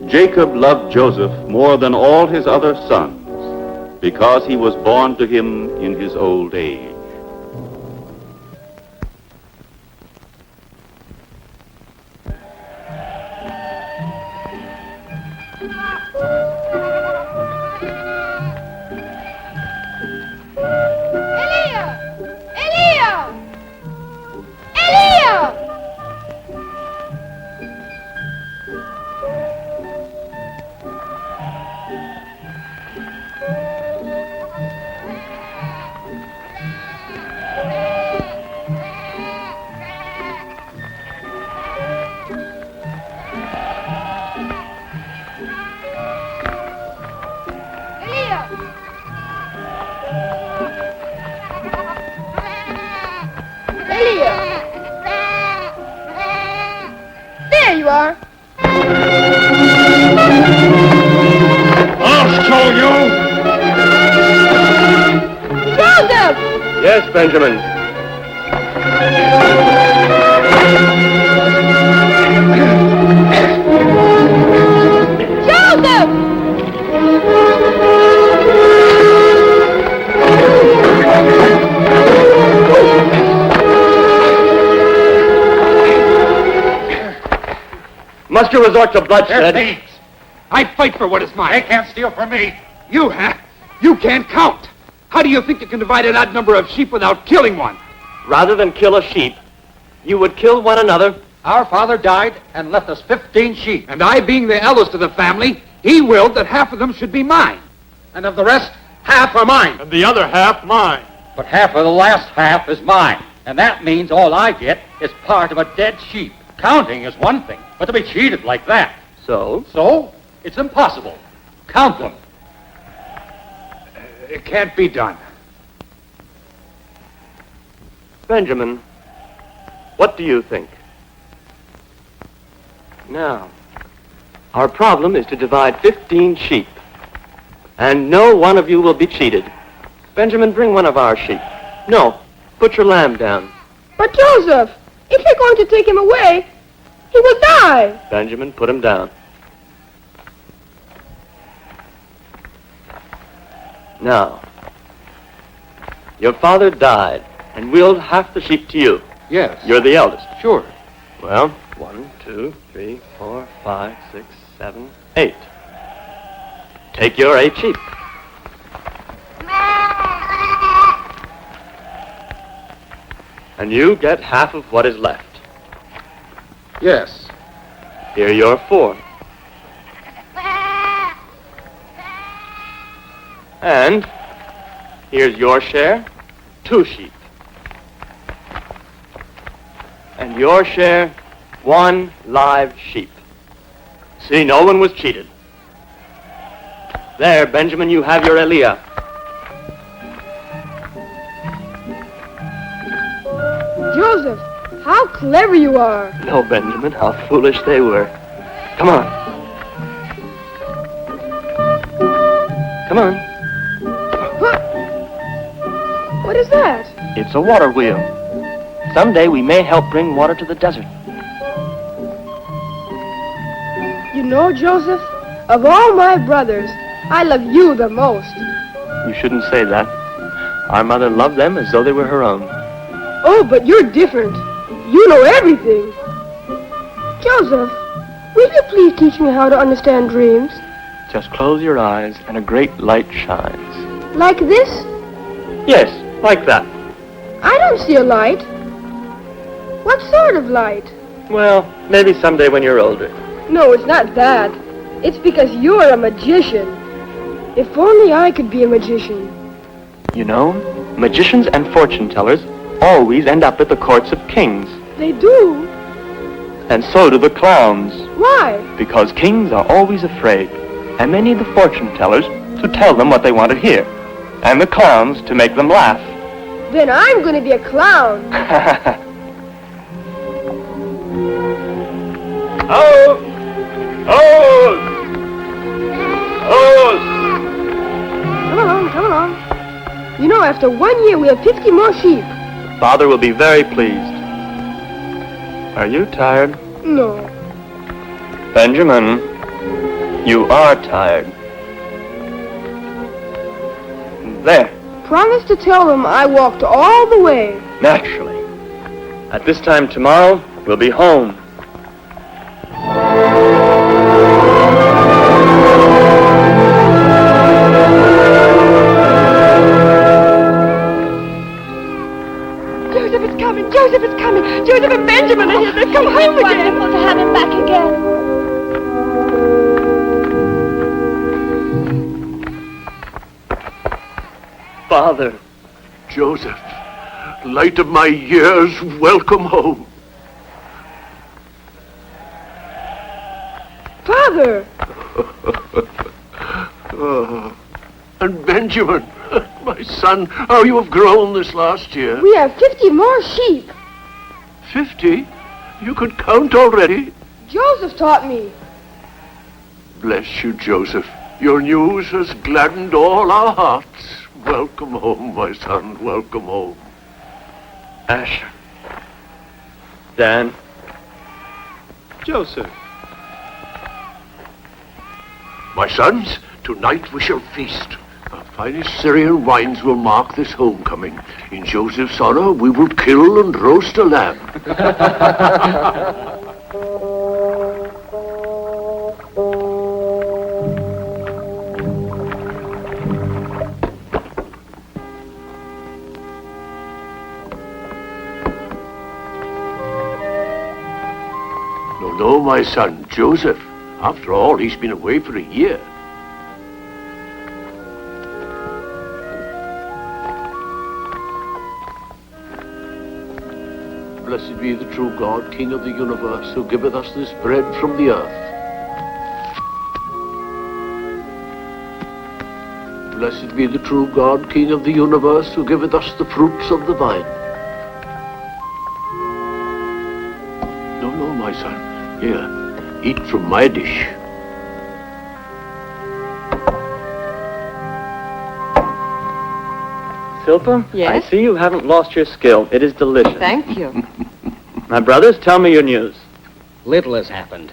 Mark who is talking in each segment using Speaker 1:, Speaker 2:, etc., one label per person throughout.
Speaker 1: Jacob loved Joseph more than all his other sons because he was born to him in his old age.
Speaker 2: There you are.
Speaker 3: I'll show you!
Speaker 2: Joseph!
Speaker 1: Yes, Benjamin.
Speaker 2: Joseph!
Speaker 1: Must you resort to bloodshed?
Speaker 3: They're thieves. I fight for what is mine. They can't steal from me. You, huh? You can't count. How do you think you can divide an odd number of sheep without killing one?
Speaker 4: Rather than kill a sheep, you would kill one another.
Speaker 3: Our father died and left us 15 sheep. And I, being the eldest of the family, he willed that half of them should be mine. And of the rest, half are mine.
Speaker 5: And the other half mine.
Speaker 3: But half of the last half is mine. And that means all I get is part of a dead sheep. Counting is one thing, but to be cheated like that. So, it's impossible. Count them. It can't be done.
Speaker 4: Benjamin, what do you think? Now, our problem is to divide 15 sheep. And no one of you will be cheated. Benjamin, bring one of our sheep. No, put your lamb down.
Speaker 2: But Joseph, if you're going to take him away, he will die.
Speaker 4: Benjamin, put him down. Now, your father died and willed half the sheep to you.
Speaker 3: Yes.
Speaker 4: You're the eldest.
Speaker 3: Sure.
Speaker 4: Well, 1, 2, 3, 4, 5, 6, 7, 8. Take your 8 sheep. And you get half of what is left.
Speaker 3: Yes.
Speaker 4: Here are your 4. And here's your share, 2 sheep. And your share, 1 live sheep. See, no one was cheated. There, Benjamin, you have your Eliah.
Speaker 2: Joseph, how clever you are.
Speaker 4: No, Benjamin, how foolish they were. Come on. Come on.
Speaker 2: What is that?
Speaker 4: It's a water wheel. Someday we may help bring water to the desert.
Speaker 2: You know, Joseph, of all my brothers, I love you the most.
Speaker 4: You shouldn't say that. Our mother loved them as though they were her own.
Speaker 2: Oh, but you're different. You know everything. Joseph, will you please teach me how to understand dreams?
Speaker 4: Just close your eyes and a great light shines.
Speaker 2: Like this?
Speaker 4: Yes, like that.
Speaker 2: I don't see a light. What sort of light?
Speaker 4: Well, maybe someday when you're older.
Speaker 2: No, it's not that. It's because you're a magician. If only I could be a magician.
Speaker 4: You know, magicians and fortune tellers always end up at the courts of kings.
Speaker 2: They do?
Speaker 4: And so do the clowns.
Speaker 2: Why?
Speaker 4: Because kings are always afraid, and they need the fortune tellers to tell them what they want to hear, and the clowns to make them laugh.
Speaker 2: Then I'm going to be a clown.
Speaker 1: Oh! Oh! Oh!
Speaker 2: Come along. You know, after 1 year, we have 50 more sheep.
Speaker 4: Father will be very pleased. Are you tired?
Speaker 2: No.
Speaker 4: Benjamin, you are tired. There,
Speaker 2: Promise to tell them I walked all the way.
Speaker 4: naturally. At this time tomorrow, we'll be home.
Speaker 2: Joseph is coming! Joseph is coming! Joseph and Benjamin are here! They've come home again!
Speaker 5: Wonderful to have him back again.
Speaker 4: Father.
Speaker 6: Joseph, light of my years, welcome home.
Speaker 2: Father!
Speaker 6: Oh, and Benjamin, my son, how you have grown this last year.
Speaker 2: We have 50 more sheep.
Speaker 6: 50? You could count already?
Speaker 2: Joseph taught me.
Speaker 6: Bless you, Joseph. Your news has gladdened all our hearts. Welcome home, my son, welcome home.
Speaker 4: Asher. Dan.
Speaker 1: Joseph.
Speaker 6: My sons, tonight we shall feast. Our finest Syrian wines will mark this homecoming. In Joseph's honor, we will kill and roast a lamb. No, my son, Joseph. After all, he's been away for a year. Blessed be the true God, King of the universe, who giveth us this bread from the earth. Blessed be the true God, King of the universe, who giveth us the fruits of the vine. No, my son. Here, eat from my dish.
Speaker 4: Silpa?
Speaker 7: Yes?
Speaker 4: I see you haven't lost your skill. It is delicious.
Speaker 7: Thank you.
Speaker 4: My brothers, tell me your news.
Speaker 3: Little has happened.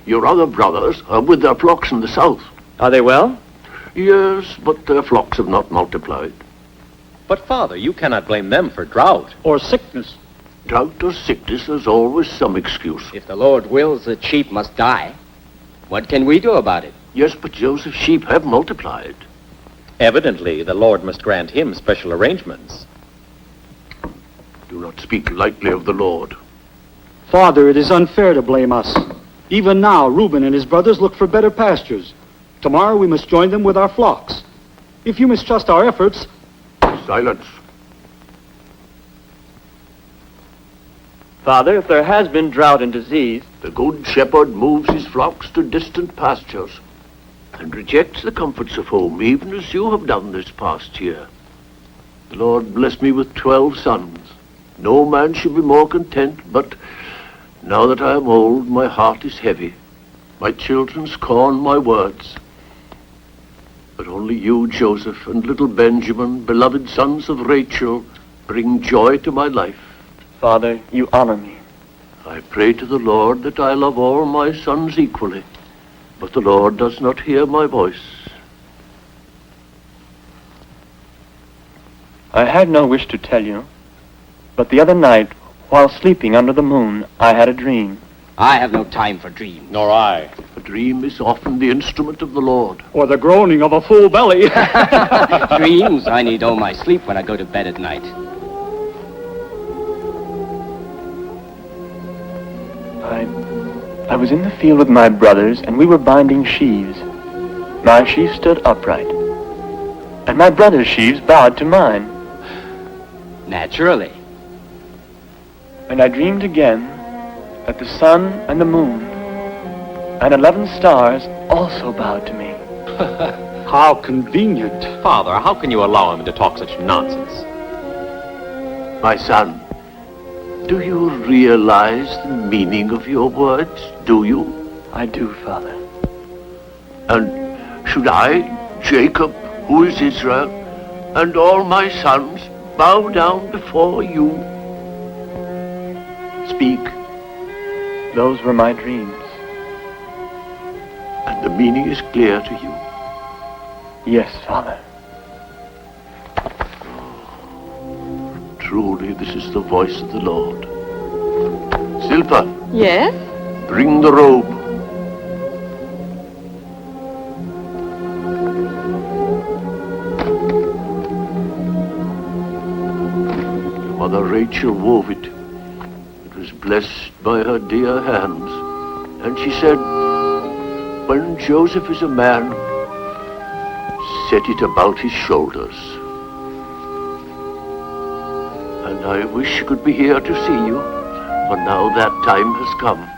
Speaker 6: Your other brothers are with their flocks in the south.
Speaker 4: Are they well?
Speaker 6: Yes, but their flocks have not multiplied.
Speaker 8: But, Father, you cannot blame them for drought.
Speaker 3: Or sickness.
Speaker 6: Drought or sickness, there's always some excuse.
Speaker 9: If the Lord wills that sheep must die, what can we do about it?
Speaker 6: Yes, but Joseph's sheep have multiplied.
Speaker 8: Evidently, the Lord must grant him special arrangements.
Speaker 6: Do not speak lightly of the Lord.
Speaker 10: Father, it is unfair to blame us. Even now, Reuben and his brothers look for better pastures. Tomorrow we must join them with our flocks. If you mistrust our efforts...
Speaker 6: Silence.
Speaker 4: Father, if there has been drought and disease...
Speaker 6: The good shepherd moves his flocks to distant pastures and rejects the comforts of home, even as you have done this past year. The Lord blessed me with 12 sons. No man should be more content, but now that I am old, my heart is heavy. My children scorn my words. But only you, Joseph, and little Benjamin, beloved sons of Rachel, bring joy to my life.
Speaker 4: Father, you honor me.
Speaker 6: I pray to the Lord that I love all my sons equally, but the Lord does not hear my voice.
Speaker 4: I had no wish to tell you, but the other night, while sleeping under the moon, I had a dream.
Speaker 9: I have no time for dreams.
Speaker 8: Nor I.
Speaker 6: A dream is often the instrument of the Lord.
Speaker 10: Or the groaning of a full belly.
Speaker 9: Dreams? I need all my sleep when I go to bed at night.
Speaker 4: I was in the field with my brothers, and we were binding sheaves. My sheaf stood upright.
Speaker 5: and my brother's sheaves bowed to mine.
Speaker 9: Naturally.
Speaker 5: And I dreamed again that the sun and the moon and 11 stars also bowed to me.
Speaker 10: How convenient.
Speaker 8: Father, how can you allow him to talk such nonsense?
Speaker 6: My son, do you realize the meaning of your words? Do you?
Speaker 5: I do, Father.
Speaker 6: And should I, Jacob, who is Israel, and all my sons bow down before you? Speak.
Speaker 5: Those were my dreams.
Speaker 6: And the meaning is clear to you.
Speaker 5: Yes, Father.
Speaker 6: Truly, this is the voice of the Lord. Silpa,
Speaker 2: Yes?
Speaker 6: bring the robe. Mother Rachel wove it. It was blessed by her dear hands. And she said, when Joseph is a man, set it about his shoulders. And I wish I could be here to see you, for now that time has come.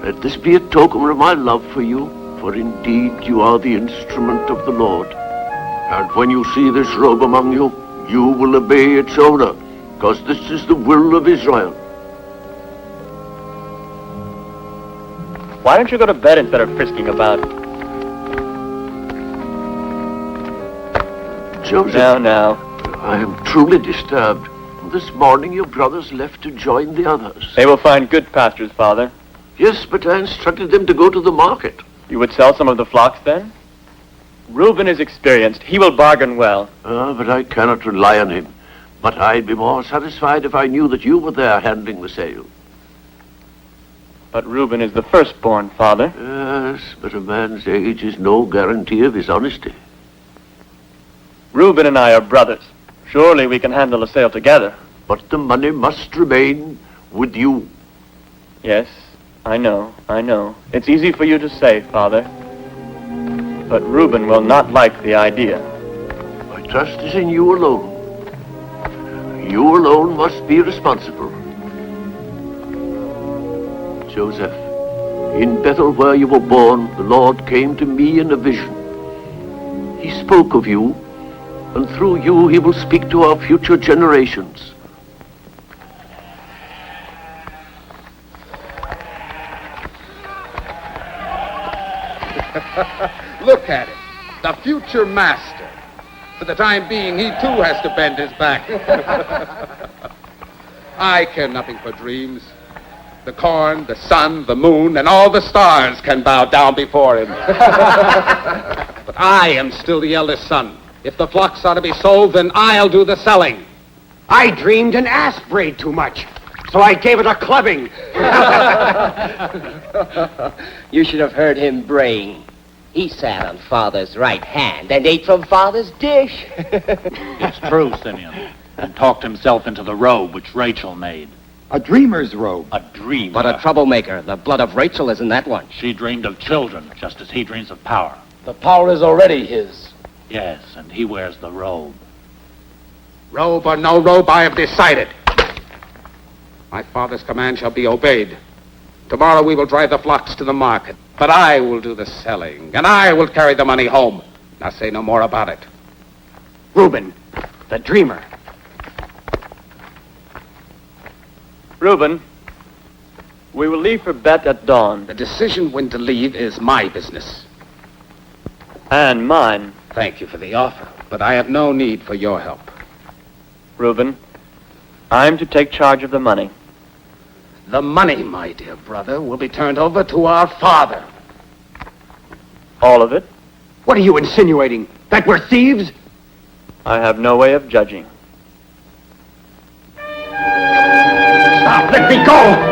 Speaker 6: Let this be a token of my love for you, for indeed you are the instrument of the Lord. And when you see this robe among you, you will obey its owner, because this is the will of Israel.
Speaker 5: Why don't you go to bed instead of frisking about?
Speaker 6: Joseph,
Speaker 5: Now.
Speaker 6: I am truly disturbed. This morning your brothers left to join the others.
Speaker 5: They will find good pastures, Father.
Speaker 6: Yes, but I instructed them to go to the market.
Speaker 5: You would sell some of the flocks then? Reuben is experienced. He will bargain well.
Speaker 6: But I cannot rely on him. But I'd be more satisfied if I knew that you were there handling the sale.
Speaker 5: But Reuben is the firstborn, Father.
Speaker 6: Yes, but a man's age is no guarantee of his honesty.
Speaker 5: Reuben and I are brothers. Surely we can handle a sale together.
Speaker 6: But the money must remain with you.
Speaker 5: Yes, I know. It's easy for you to say, Father. But Reuben will not like the idea.
Speaker 6: My trust is in you alone. You alone must be responsible. Joseph, in Bethel where you were born, the Lord came to me in a vision. He spoke of you, and through you he will speak to our future generations.
Speaker 7: Look at it. The future master. For the time being, he too has to bend his back. I care nothing for dreams. The corn, the sun, the moon, and all the stars can bow down before him. But I am still the eldest son. If the flocks are to be sold, then I'll do the selling.
Speaker 9: I dreamed an ass brayed too much, so I gave it a clubbing. You should have heard him braying. He sat on Father's right hand and ate from Father's dish.
Speaker 3: It's true, Simeon. And talked himself into the robe which Rachel made.
Speaker 11: A dreamer's robe.
Speaker 3: A dream.
Speaker 9: But a troublemaker. The blood of Rachel is in that one.
Speaker 3: She dreamed of children, just as he dreams of power.
Speaker 12: The power is already his.
Speaker 3: Yes, and he wears the robe.
Speaker 7: Robe or no robe, I have decided. My father's command shall be obeyed. Tomorrow we will drive the flocks to the market. But I will do the selling, and I will carry the money home. Now say no more about it.
Speaker 9: Reuben, the dreamer.
Speaker 5: Reuben, we will leave for Beth at dawn.
Speaker 7: The decision when to leave is my business.
Speaker 5: And mine.
Speaker 7: Thank you for the offer, but I have no need for your help.
Speaker 5: Reuben, I'm to take charge of the money.
Speaker 7: The money, my dear brother, will be turned over to our father.
Speaker 5: All of it?
Speaker 9: What are you insinuating? That we're thieves?
Speaker 5: I have no way of judging.
Speaker 9: Stop! Let me go!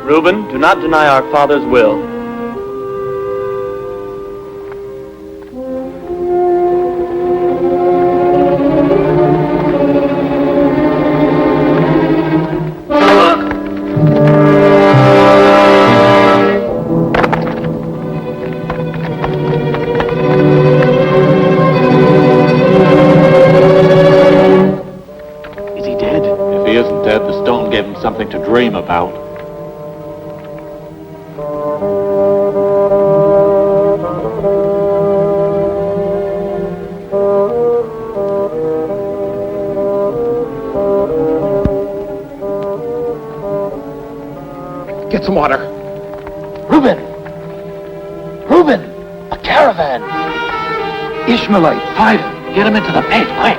Speaker 5: Reuben, do not deny our father's will.
Speaker 8: dead, the stone gave him something to dream about.
Speaker 7: Get some water.
Speaker 12: Reuben! Reuben! A caravan! Ishmaelite, fight him! Get him into the pit, quick!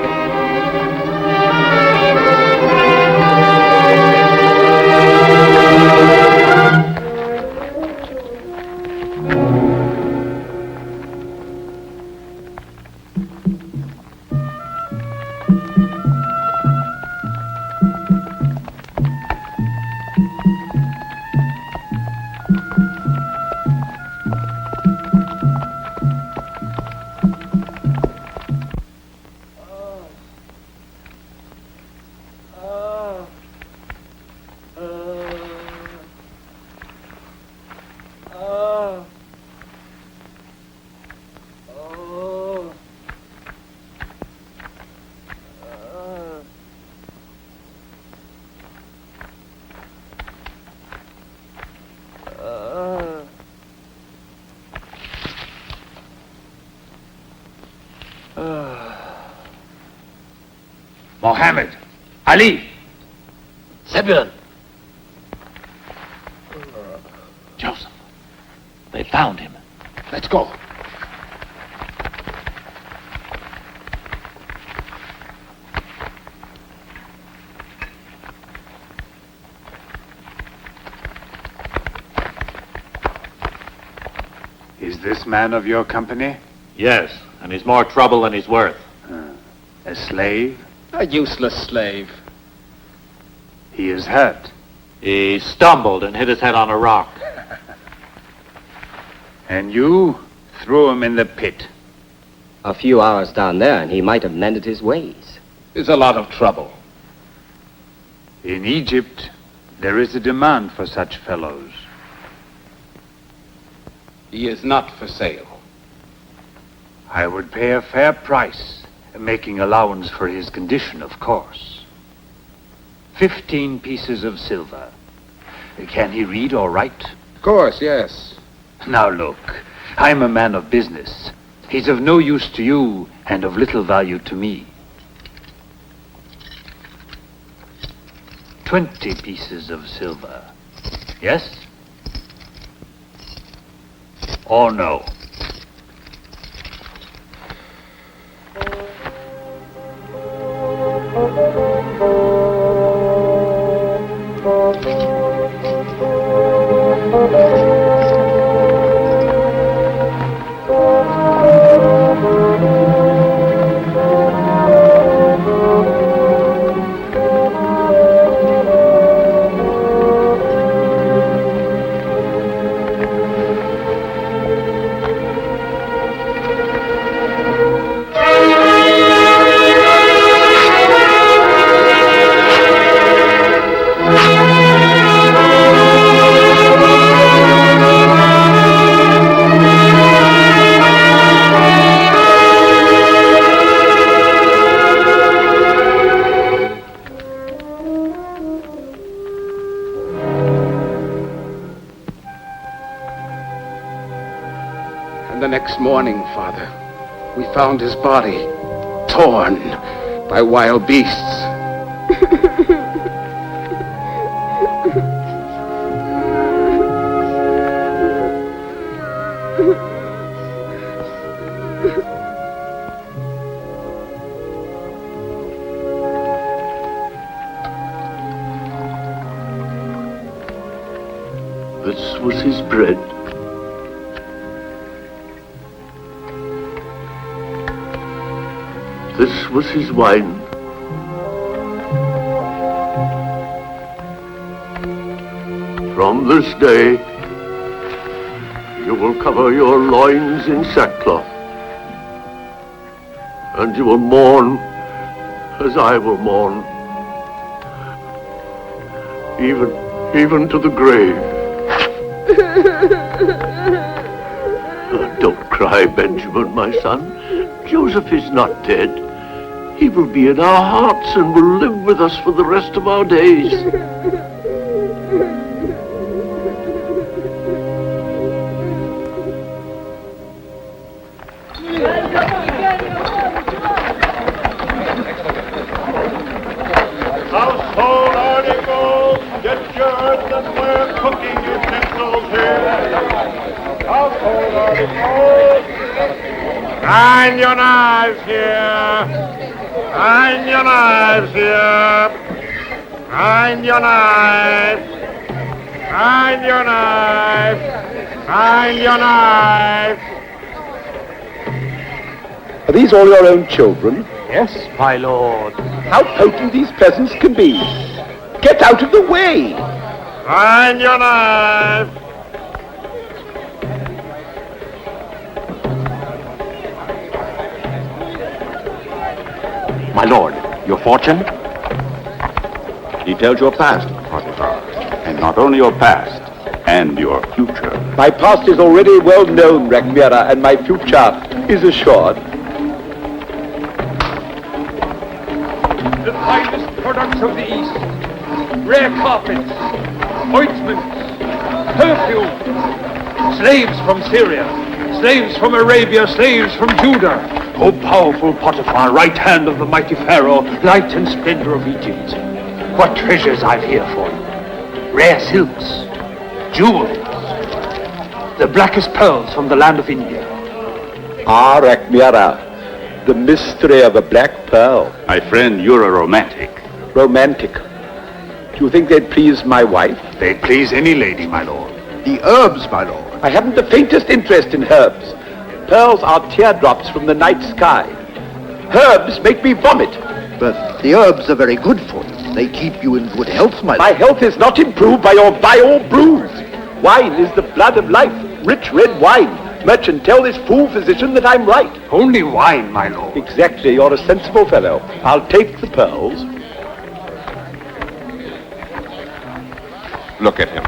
Speaker 7: Mohammed! Ali!
Speaker 12: Zebulun!
Speaker 8: Joseph, they found him.
Speaker 7: Let's go.
Speaker 11: Is this man of your company?
Speaker 8: Yes, and he's more trouble than he's worth.
Speaker 11: A slave?
Speaker 12: A useless slave.
Speaker 11: He is hurt.
Speaker 8: He stumbled and hit his head on a rock.
Speaker 11: And you threw him in the pit.
Speaker 9: A few hours down there, and he might have mended his ways.
Speaker 7: There's a lot of trouble.
Speaker 11: In Egypt, there is a demand for such fellows.
Speaker 7: He is not for sale.
Speaker 11: I would pay a fair price, making allowance for his condition, of course. 15 pieces of silver. Can he read or write?
Speaker 7: Of course, yes.
Speaker 11: Now look, I'm a man of business. He's of no use to you and of little value to me. 20 pieces of silver. Yes? Or no?
Speaker 7: And the next morning, Father, we found his body torn by wild beasts.
Speaker 6: This was his bread. This was his wine. From this day, you will cover your loins in sackcloth, and you will mourn as I will mourn, even to the grave. Don't cry, Benjamin, my son. Joseph is not dead. He will be in our hearts and will live with us for the rest of our days.
Speaker 13: Household articles, get your earthenware cooking utensils here. Household articles. Find your knives here. Find your knives here. Find your knives. Find your knives. Find your knives.
Speaker 14: Are these all your own children?
Speaker 11: Yes, my lord.
Speaker 14: How potent these peasants can be. Get out of the way.
Speaker 13: Find your knives.
Speaker 1: My lord, your fortune? He tells your past, Potiphar. And not only your past, and your future.
Speaker 14: My past is already well known, Rhagyara, and my future is assured.
Speaker 13: The finest products of the East. Rare carpets, ointments, perfume. Slaves from Syria, slaves from Arabia, slaves from Judah.
Speaker 11: O powerful Potiphar, right hand of the mighty Pharaoh, light and splendor of Egypt. What treasures I've here for you. Rare silks, jewels, the blackest pearls from the land of India.
Speaker 14: Ah, Rhagyara, the mystery of a black pearl.
Speaker 1: My friend, you're a romantic.
Speaker 14: Romantic. Do you think they'd please my wife?
Speaker 11: They'd please any lady, my lord.
Speaker 14: The herbs, my lord. I haven't the faintest interest in herbs. Pearls are teardrops from the night sky. Herbs make me vomit.
Speaker 15: But the herbs are very good for you. They keep you in good health, my lord.
Speaker 14: My health is not improved by your vile brews. Wine is the blood of life. Rich red wine. Merchant, tell this fool physician that I'm right.
Speaker 11: Only wine, my lord.
Speaker 14: Exactly. You're a sensible fellow. I'll take the pearls.
Speaker 16: Look at him.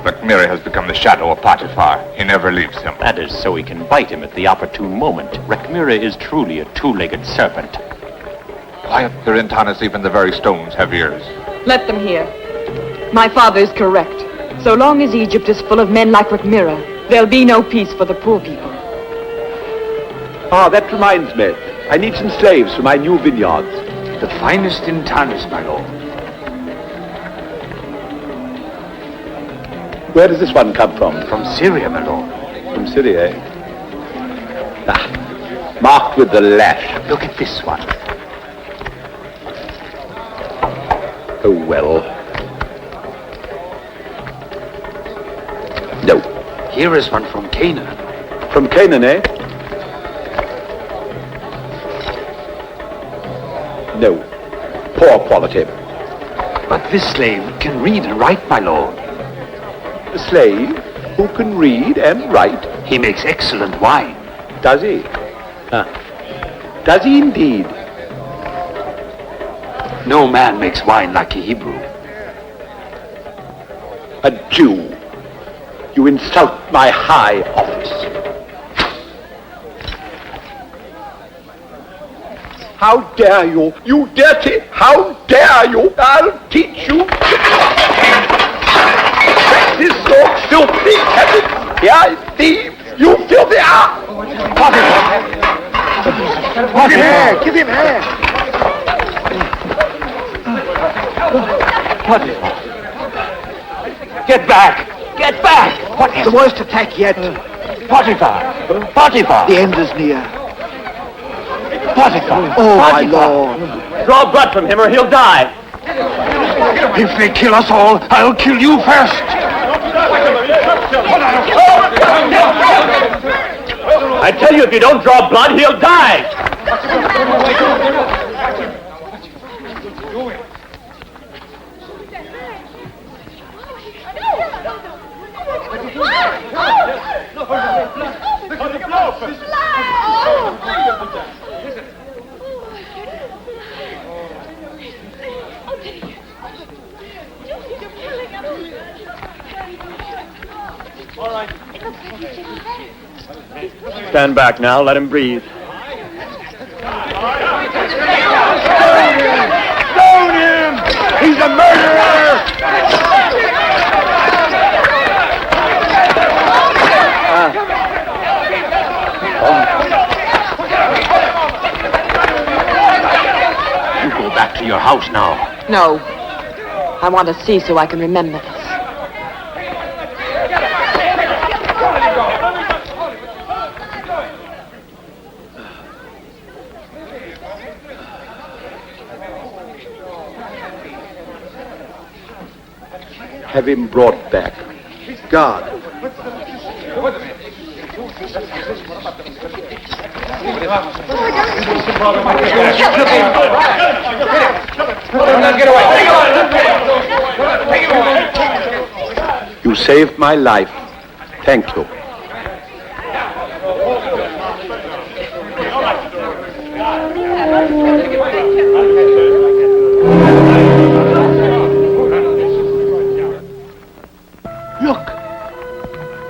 Speaker 16: Rhagyara has become the shadow of Potiphar. He never leaves him.
Speaker 8: That is so he can bite him at the opportune moment. Rhagyara is truly a two-legged serpent.
Speaker 16: Quiet, Perintanis, even the very stones have ears.
Speaker 17: Let them hear. My father is correct. So long as Egypt is full of men like Rhagyara, there'll be no peace for the poor people.
Speaker 14: Ah, that reminds me. I need some slaves for my new vineyards.
Speaker 11: The finest in Tanis, my lord.
Speaker 14: Where does this one come from?
Speaker 11: From Syria, my lord.
Speaker 14: From Syria, eh? Ah, marked with the lash.
Speaker 11: Look at this one.
Speaker 14: Oh, well. No.
Speaker 11: Here is one from Canaan.
Speaker 14: From Canaan, eh? No. Poor quality.
Speaker 11: But this slave can read and write, my lord.
Speaker 14: A slave who can read and write?
Speaker 11: He makes excellent wine.
Speaker 14: Does he? Does he indeed?
Speaker 11: No man makes wine like a Hebrew.
Speaker 14: A Jew. You insult my high office. How dare you? You dirty! How dare you? I'll teach you! This so filthy peasant! Here, thief! You filthy!
Speaker 15: Give him air! Give him air!
Speaker 11: Potiphar! Get back! Get back!
Speaker 15: What is the worst attack yet?
Speaker 11: Potiphar! Potiphar!
Speaker 15: The end is near.
Speaker 11: Potiphar!
Speaker 15: Oh,
Speaker 11: Potiphar.
Speaker 15: my lord!
Speaker 4: Draw blood from him or he'll die.
Speaker 11: If they kill us all, I'll kill you first!
Speaker 4: I tell you, if you don't draw blood, he'll die! Stand back now, let him breathe.
Speaker 14: Stone him! He's a murderer!
Speaker 8: You go back to your house now.
Speaker 17: No. I want to see so I can remember this.
Speaker 14: Have him brought back.
Speaker 15: God.
Speaker 14: You saved my life. Thank you.
Speaker 15: Look.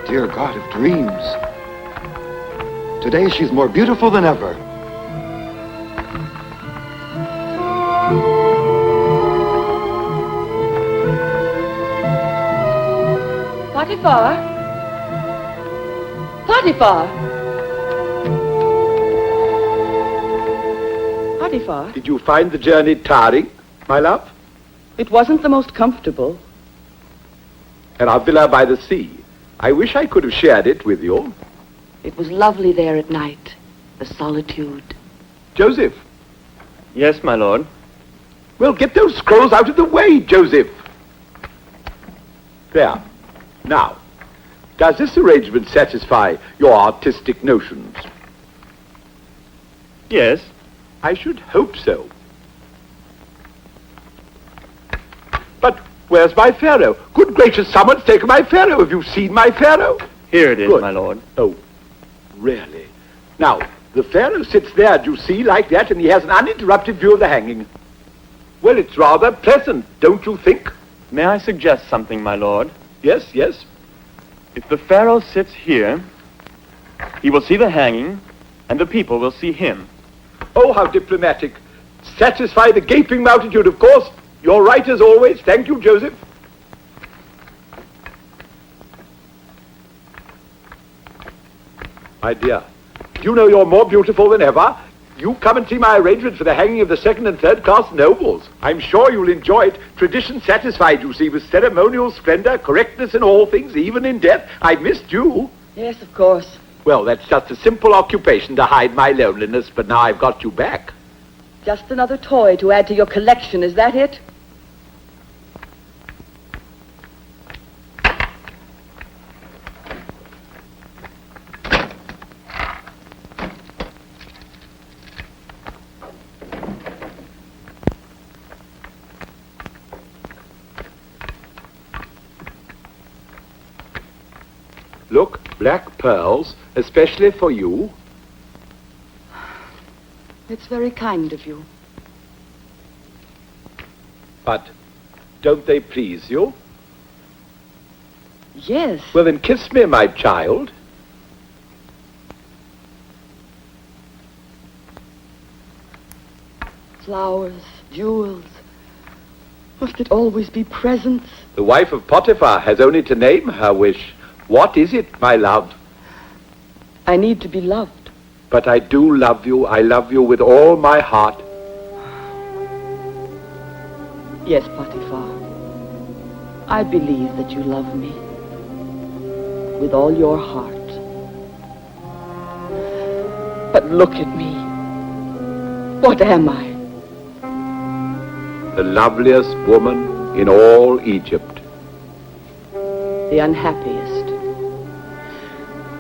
Speaker 15: Dear God of dreams. Today she's more beautiful than ever.
Speaker 17: Potiphar? Potiphar? Potiphar?
Speaker 14: Did you find the journey tiring, my love?
Speaker 17: It wasn't the most comfortable.
Speaker 14: And our villa by the sea. I wish I could have shared it with you.
Speaker 17: It was lovely there at night. The solitude.
Speaker 14: Joseph.
Speaker 4: Yes, my lord.
Speaker 14: Well, get those scrolls out of the way, Joseph. There. Now, does this arrangement satisfy your artistic notions?
Speaker 4: Yes.
Speaker 14: I should hope so. But where's my pharaoh? Good gracious, someone's taken my pharaoh. Have you seen my pharaoh?
Speaker 4: Here it is,
Speaker 14: Good.
Speaker 4: my lord.
Speaker 14: Oh, really? Now, the pharaoh sits there, do you see, like that, and he has an uninterrupted view of the hanging. Well, it's rather pleasant, don't you think?
Speaker 4: May I suggest something, my lord?
Speaker 14: Yes, yes.
Speaker 4: If the pharaoh sits here, he will see the hanging, and the people will see him.
Speaker 14: Oh, how diplomatic. Satisfy the gaping multitude, of course. You're right as always. Thank you, Joseph. My dear, do you know you're more beautiful than ever? You come and see my arrangement for the hanging of the second and third class nobles. I'm sure you'll enjoy it. Tradition satisfied, you see, with ceremonial splendor, correctness in all things, even in death. I missed you.
Speaker 17: Yes, of course.
Speaker 14: Well, that's just a simple occupation to hide my loneliness, but now I've got you back.
Speaker 17: Just another toy to add to your collection, is that it?
Speaker 14: Look, black pearls, especially for you.
Speaker 17: It's very kind of you.
Speaker 14: But don't they please you?
Speaker 17: Yes.
Speaker 14: Well, then kiss me, my child.
Speaker 17: Flowers, jewels. Must it always be presents?
Speaker 14: The wife of Potiphar has only to name her wish. What is it, my love?
Speaker 17: I need to be loved.
Speaker 14: But I do love you. I love you with all my heart.
Speaker 17: Yes, Potiphar. I believe that you love me. With all your heart. But look at me. What am I?
Speaker 14: The loveliest woman in all Egypt.
Speaker 17: The unhappiest.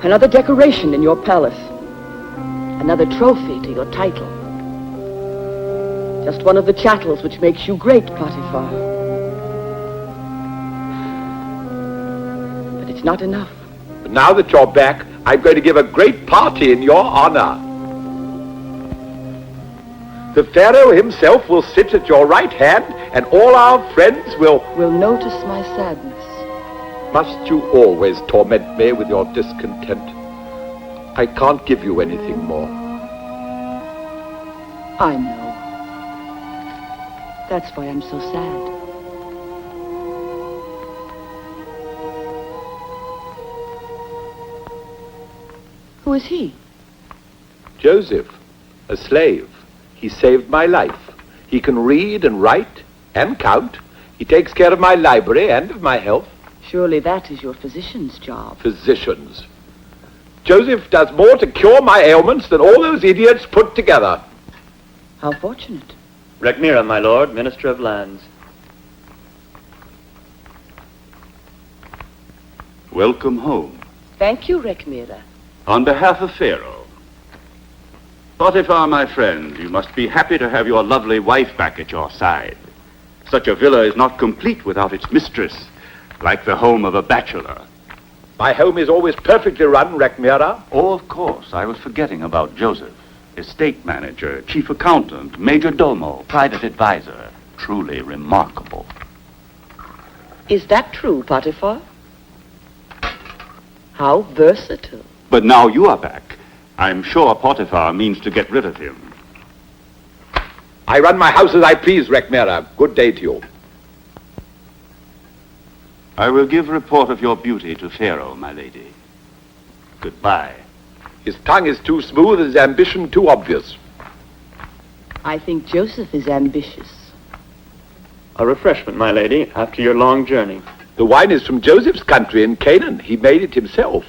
Speaker 17: Another decoration in your palace. Another trophy to your title. Just one of the chattels which makes you great, Potiphar. But it's not enough.
Speaker 14: But now that you're back, I'm going to give a great party in your honor. The Pharaoh himself will sit at your right hand, and all our friends will
Speaker 17: notice my sadness.
Speaker 14: Must you always torment me with your discontent? I can't give you anything more.
Speaker 17: I know. That's why I'm so sad. Who is he?
Speaker 14: Joseph, a slave. He saved my life. He can read and write and count. He takes care of my library and of my health.
Speaker 17: Surely that is your physician's job.
Speaker 14: Physicians. Joseph does more to cure my ailments than all those idiots put together.
Speaker 17: How fortunate.
Speaker 4: Rechmira, my lord, Minister of Lands.
Speaker 1: Welcome home.
Speaker 17: Thank you, Rechmira.
Speaker 1: On behalf of Pharaoh. Potiphar, my friend, you must be happy to have your lovely wife back at your side. Such a villa is not complete without its mistress, like the home of a bachelor.
Speaker 14: My home is always perfectly run, Rechmira.
Speaker 1: Oh, of course. I was forgetting about Joseph. Estate manager, chief accountant, major domo, private advisor. Truly remarkable.
Speaker 17: Is that true, Potiphar? How versatile.
Speaker 1: But now you are back. I'm sure Potiphar means to get rid of him.
Speaker 14: I run my house as I please, Rechmira. Good day to you.
Speaker 1: I will give report of your beauty to Pharaoh, my lady. Goodbye.
Speaker 14: His tongue is too smooth, his ambition too obvious.
Speaker 17: I think Joseph is ambitious.
Speaker 4: A refreshment, my lady, after your long journey.
Speaker 14: The wine is from Joseph's country in Canaan. He made it himself.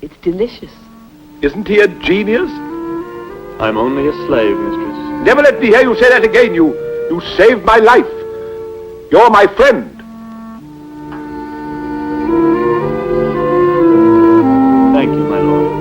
Speaker 17: It's delicious.
Speaker 14: Isn't he a genius?
Speaker 4: I'm only a slave, mistress.
Speaker 14: Never let me hear you say that again. You saved my life. You're my friend.
Speaker 4: Thank you, my lord.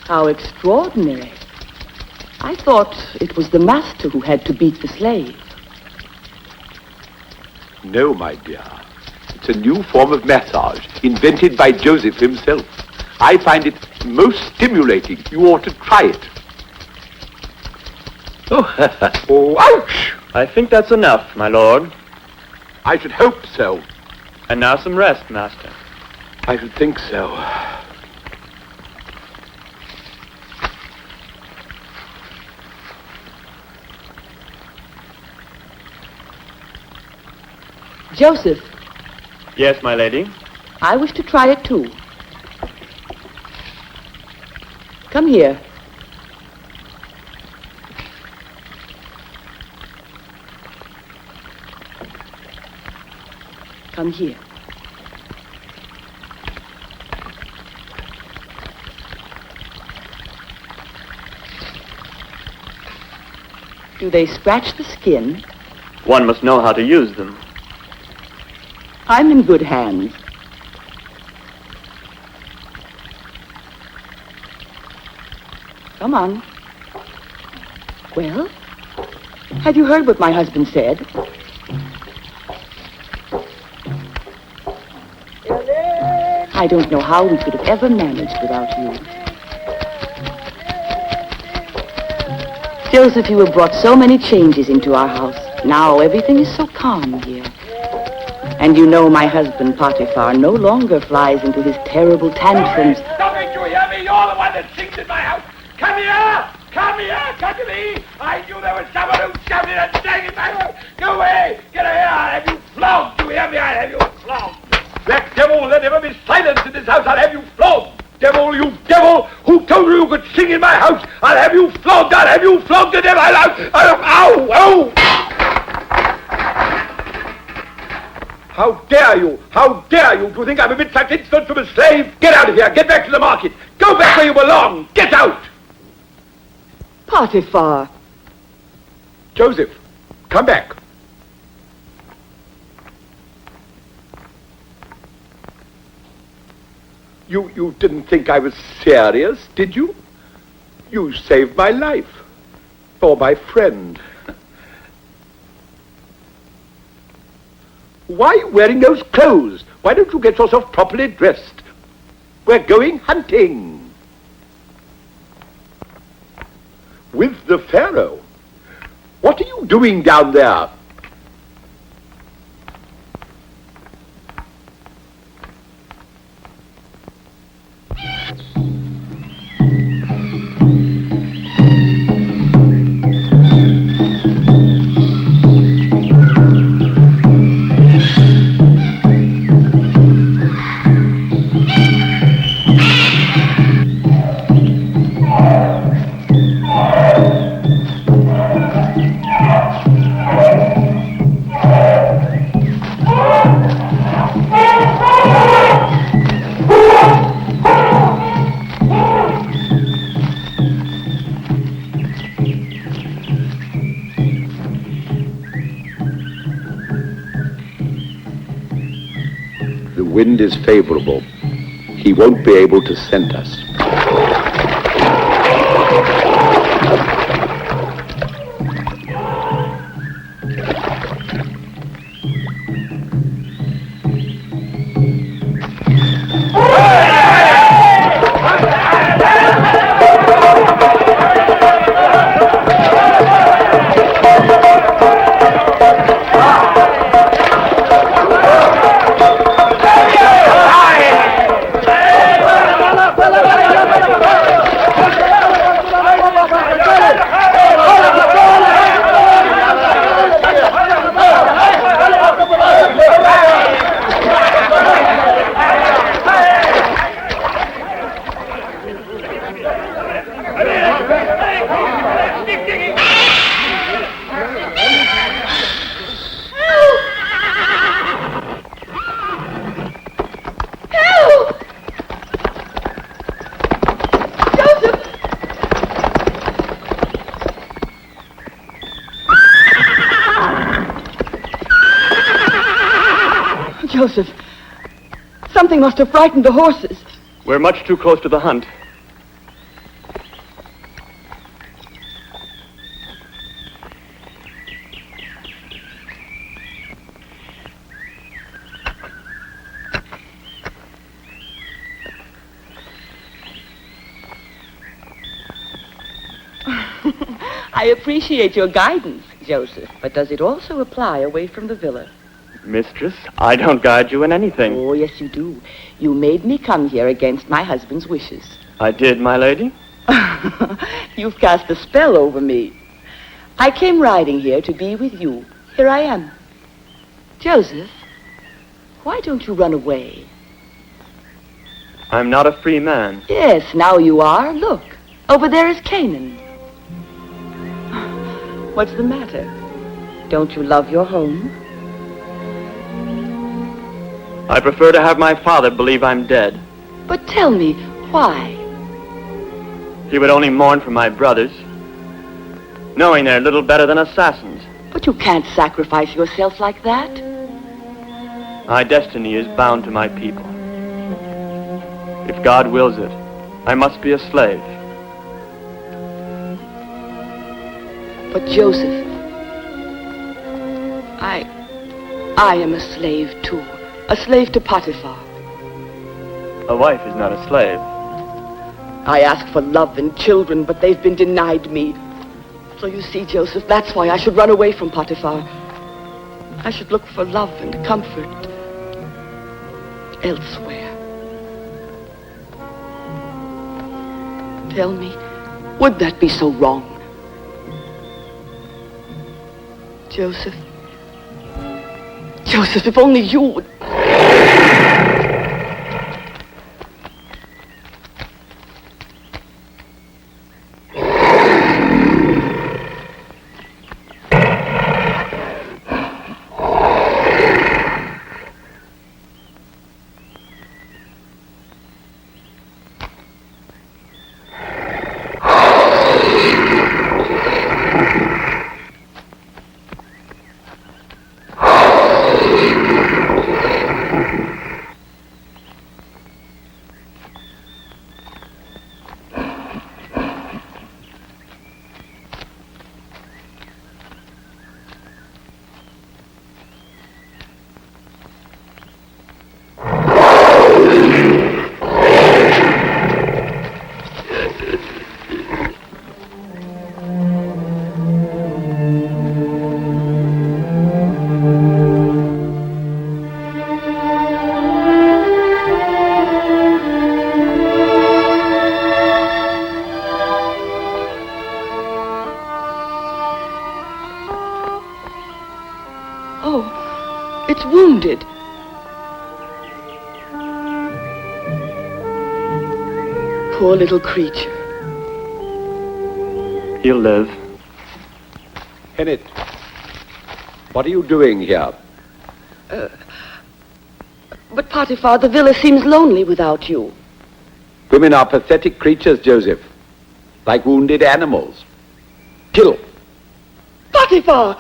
Speaker 17: How extraordinary. I thought it was the master who had to beat the slave.
Speaker 14: No, my dear. It's a new form of massage, invented by Joseph himself. I find it most stimulating. You ought to try it. Oh, ouch!
Speaker 4: I think that's enough, my lord.
Speaker 14: I should hope so.
Speaker 4: And now some rest, master.
Speaker 14: I should think so.
Speaker 17: Joseph,
Speaker 4: Yes, my lady.
Speaker 17: I wish to try it too. Come here. Come here. Do they scratch the skin?
Speaker 4: One must know how to use them.
Speaker 17: I'm in good hands. Come on. Well, have you heard what my husband said? I don't know how we could have ever managed without you. Joseph, you have brought so many changes into our house. Now everything is so calm here. And you know my husband, Potiphar, no longer flies into his terrible tantrums.
Speaker 13: Stop it, you hear me? You're the one that sings in my house. Come here! Come here! Come to me! I knew there was someone who shouted and sang in my house. Go away! Get here! I'll have you flogged! You hear me? I'll have you flogged!
Speaker 14: Black devil, let never be silence in this house. I'll have you flogged. Devil, you devil! Who Who told you you could sing in my house? I'll have you flogged. I'll have you flogged to death. Ow! Ow! How dare you? How dare you? Do you think I'm a bit such insolence from a slave? Get out of here. Get back to the market. Go back where you belong. Get out.
Speaker 17: Potiphar.
Speaker 14: Joseph, come back. You didn't think I was serious, did you? You saved my life. For my friend. Why are you wearing those clothes? Why don't you get yourself properly dressed? We're going hunting. With the Pharaoh. What are you doing down there? The wind is favorable. He won't be able to scent us.
Speaker 17: Joseph, something must have frightened the horses.
Speaker 4: We're much too close to the hunt.
Speaker 17: I appreciate your guidance, Joseph, but does it also apply away from the villa?
Speaker 4: Mistress, I don't guide you in anything.
Speaker 17: Oh, yes, you do. You made me come here against my husband's wishes.
Speaker 4: I did, my lady.
Speaker 17: You've cast a spell over me. I came riding here to be with you. Here I am. Joseph, why don't you run away?
Speaker 4: I'm not a free man.
Speaker 17: Yes, now you are. Look, over there is Canaan. What's the matter? Don't you love your home?
Speaker 4: I prefer to have my father believe I'm dead.
Speaker 17: But tell me, why?
Speaker 4: He would only mourn for my brothers, knowing they're little better than assassins.
Speaker 17: But you can't sacrifice yourself like that.
Speaker 4: My destiny is bound to my people. If God wills it, I must be a slave.
Speaker 17: But Joseph, I am a slave too. A slave to Potiphar.
Speaker 4: A wife is not a slave.
Speaker 17: I asked for love and children, but they've been denied me. So you see, Joseph, that's why I should run away from Potiphar. I should look for love and comfort elsewhere. Tell me, would that be so wrong? Joseph, if only you would... It's wounded. Poor little creature.
Speaker 14: He'll live.
Speaker 18: Hennet, what are you doing here?
Speaker 17: But Potiphar, the villa seems lonely without you.
Speaker 18: Women are pathetic creatures, Joseph. Like wounded animals. Kill.
Speaker 17: Potiphar!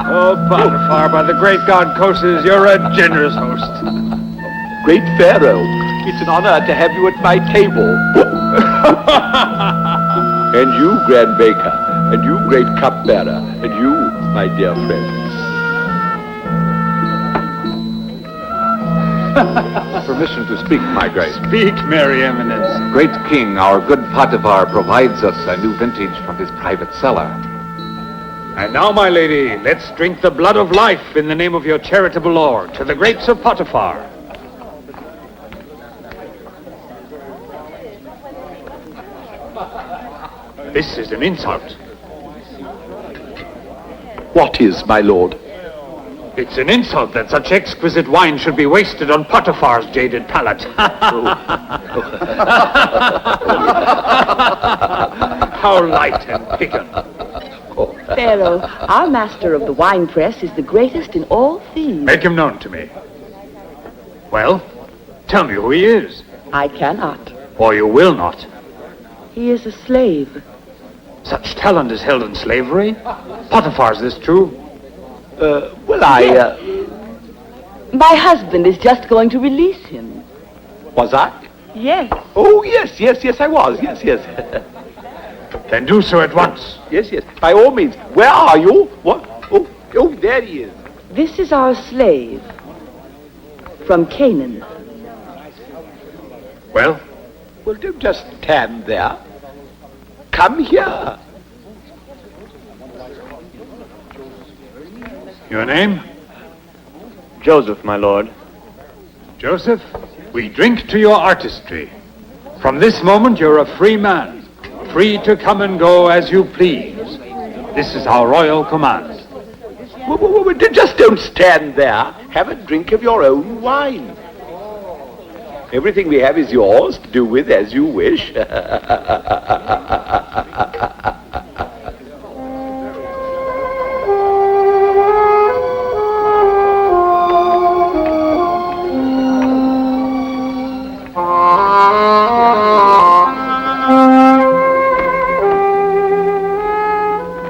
Speaker 11: Oh, Potiphar, by the great god Koses, you're a generous host.
Speaker 18: Great Pharaoh, it's an honor to have you at my table. And you, Grand Baker, and you, Great Cupbearer, and you, my dear friend.
Speaker 19: Permission to speak, my grace.
Speaker 11: Speak, Merry Eminence.
Speaker 19: Great King, our good Potiphar provides us a new vintage from his private cellar.
Speaker 11: And now, my lady, let's drink the blood of life in the name of your charitable lord to the great Sir Potiphar. This is an insult.
Speaker 18: What is, my lord?
Speaker 11: It's an insult that such exquisite wine should be wasted on Potiphar's jaded palate. How light and piquant.
Speaker 17: Pharaoh, our master of the wine press is the greatest in all Thebes.
Speaker 11: Make him known to me. Well, tell me who he is.
Speaker 17: I cannot.
Speaker 11: Or you will not.
Speaker 17: He is a slave.
Speaker 11: Such talent is held in slavery? Potiphar's this true?
Speaker 17: My husband is just going to release him.
Speaker 18: Was I?
Speaker 17: Yes.
Speaker 18: Oh, yes, I was. Yes.
Speaker 11: Then do so at once.
Speaker 18: Yes. By all means. Where are you? What? Oh, there he is.
Speaker 17: This is our slave. From Canaan.
Speaker 11: Well?
Speaker 18: Well, don't just stand there. Come here.
Speaker 11: Your name?
Speaker 5: Joseph, my lord.
Speaker 11: Joseph, we drink to your artistry. From this moment, you're a free man. Free to come and go as you please. This is our royal command.
Speaker 18: Just don't stand there. Have a drink of your own wine. Everything we have is yours to do with as you wish.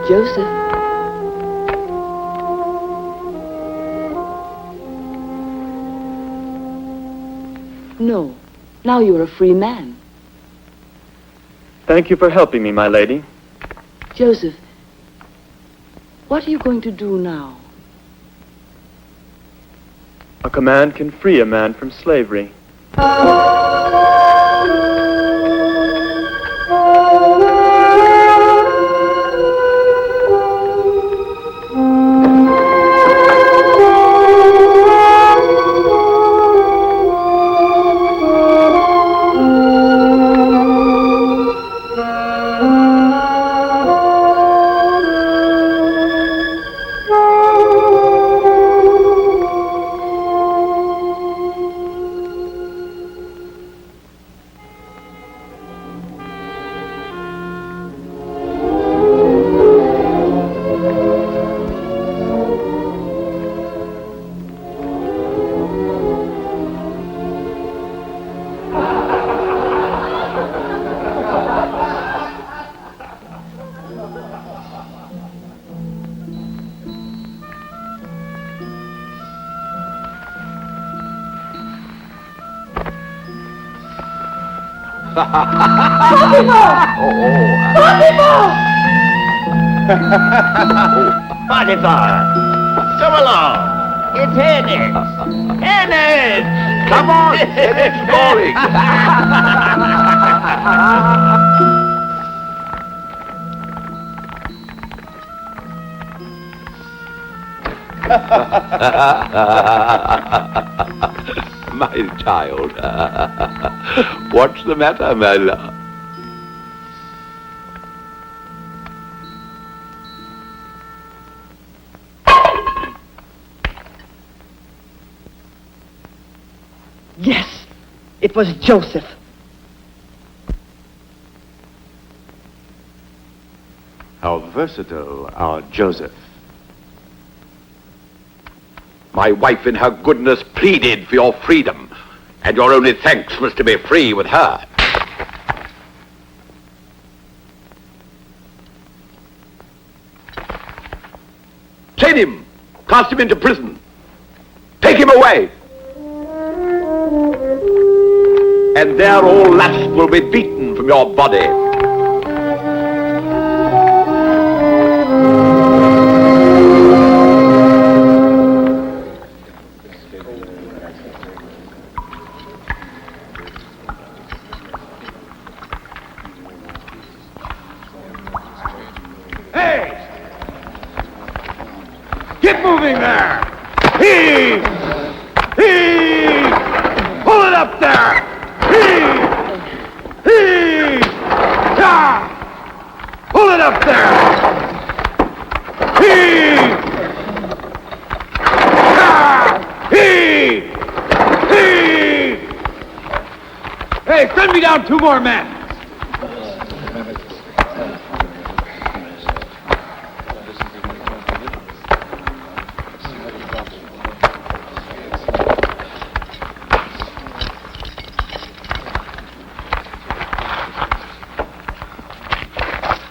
Speaker 17: Joseph. No. Now you're a free man.
Speaker 5: Thank you for helping me, my lady.
Speaker 17: Joseph, what are you going to do now?
Speaker 5: A command can free a man from slavery.
Speaker 18: Potiphar! Come along! It's Ennis! Ennis!
Speaker 6: Come on! Ennis calling!
Speaker 18: My child. What's the matter, my love?
Speaker 17: Yes, it was Joseph.
Speaker 1: How versatile our Joseph.
Speaker 18: My wife in her goodness pleaded for your freedom, and your only thanks was to be free with her. Chain him! Cast him into prison! Take him away! And there all lust will be beaten from your body.
Speaker 13: Get moving there! Heave! Heave! Pull it up there! Heave! Heave! Ah! Pull it up there! Heave! Ah! Heave! Heave! Hey, send me down 2 more men!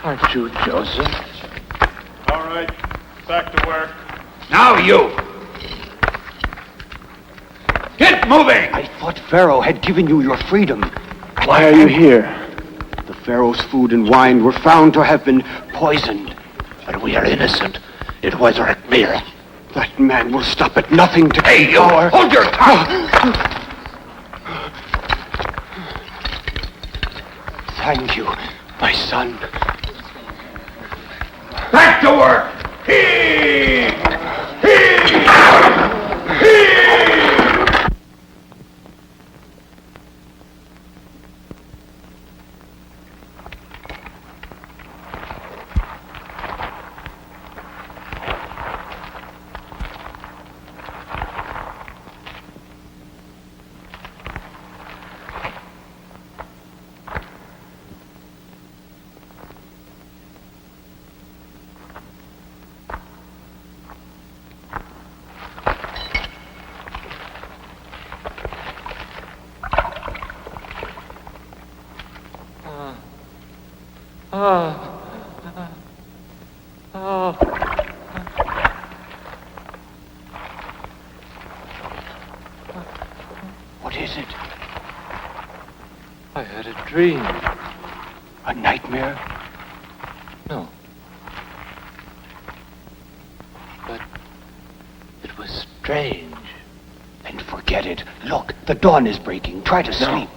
Speaker 18: Aren't you Joseph?
Speaker 13: All right, back to work.
Speaker 18: Now you!
Speaker 13: Get moving!
Speaker 12: I thought Pharaoh had given you your freedom.
Speaker 14: Why are you here?
Speaker 12: The Pharaoh's food and wine were found to have been poisoned. But we are innocent. It was Rekmir. That man will stop at nothing to
Speaker 18: Hey, you!
Speaker 12: power.
Speaker 18: Hold your tongue!
Speaker 12: Thank you, my son.
Speaker 13: Back to work! Heave! Heave! Heave!
Speaker 12: What is it?
Speaker 11: I had a dream.
Speaker 12: A nightmare?
Speaker 11: No. But it was strange.
Speaker 12: Then forget it. Look, the dawn is breaking. Try to sleep.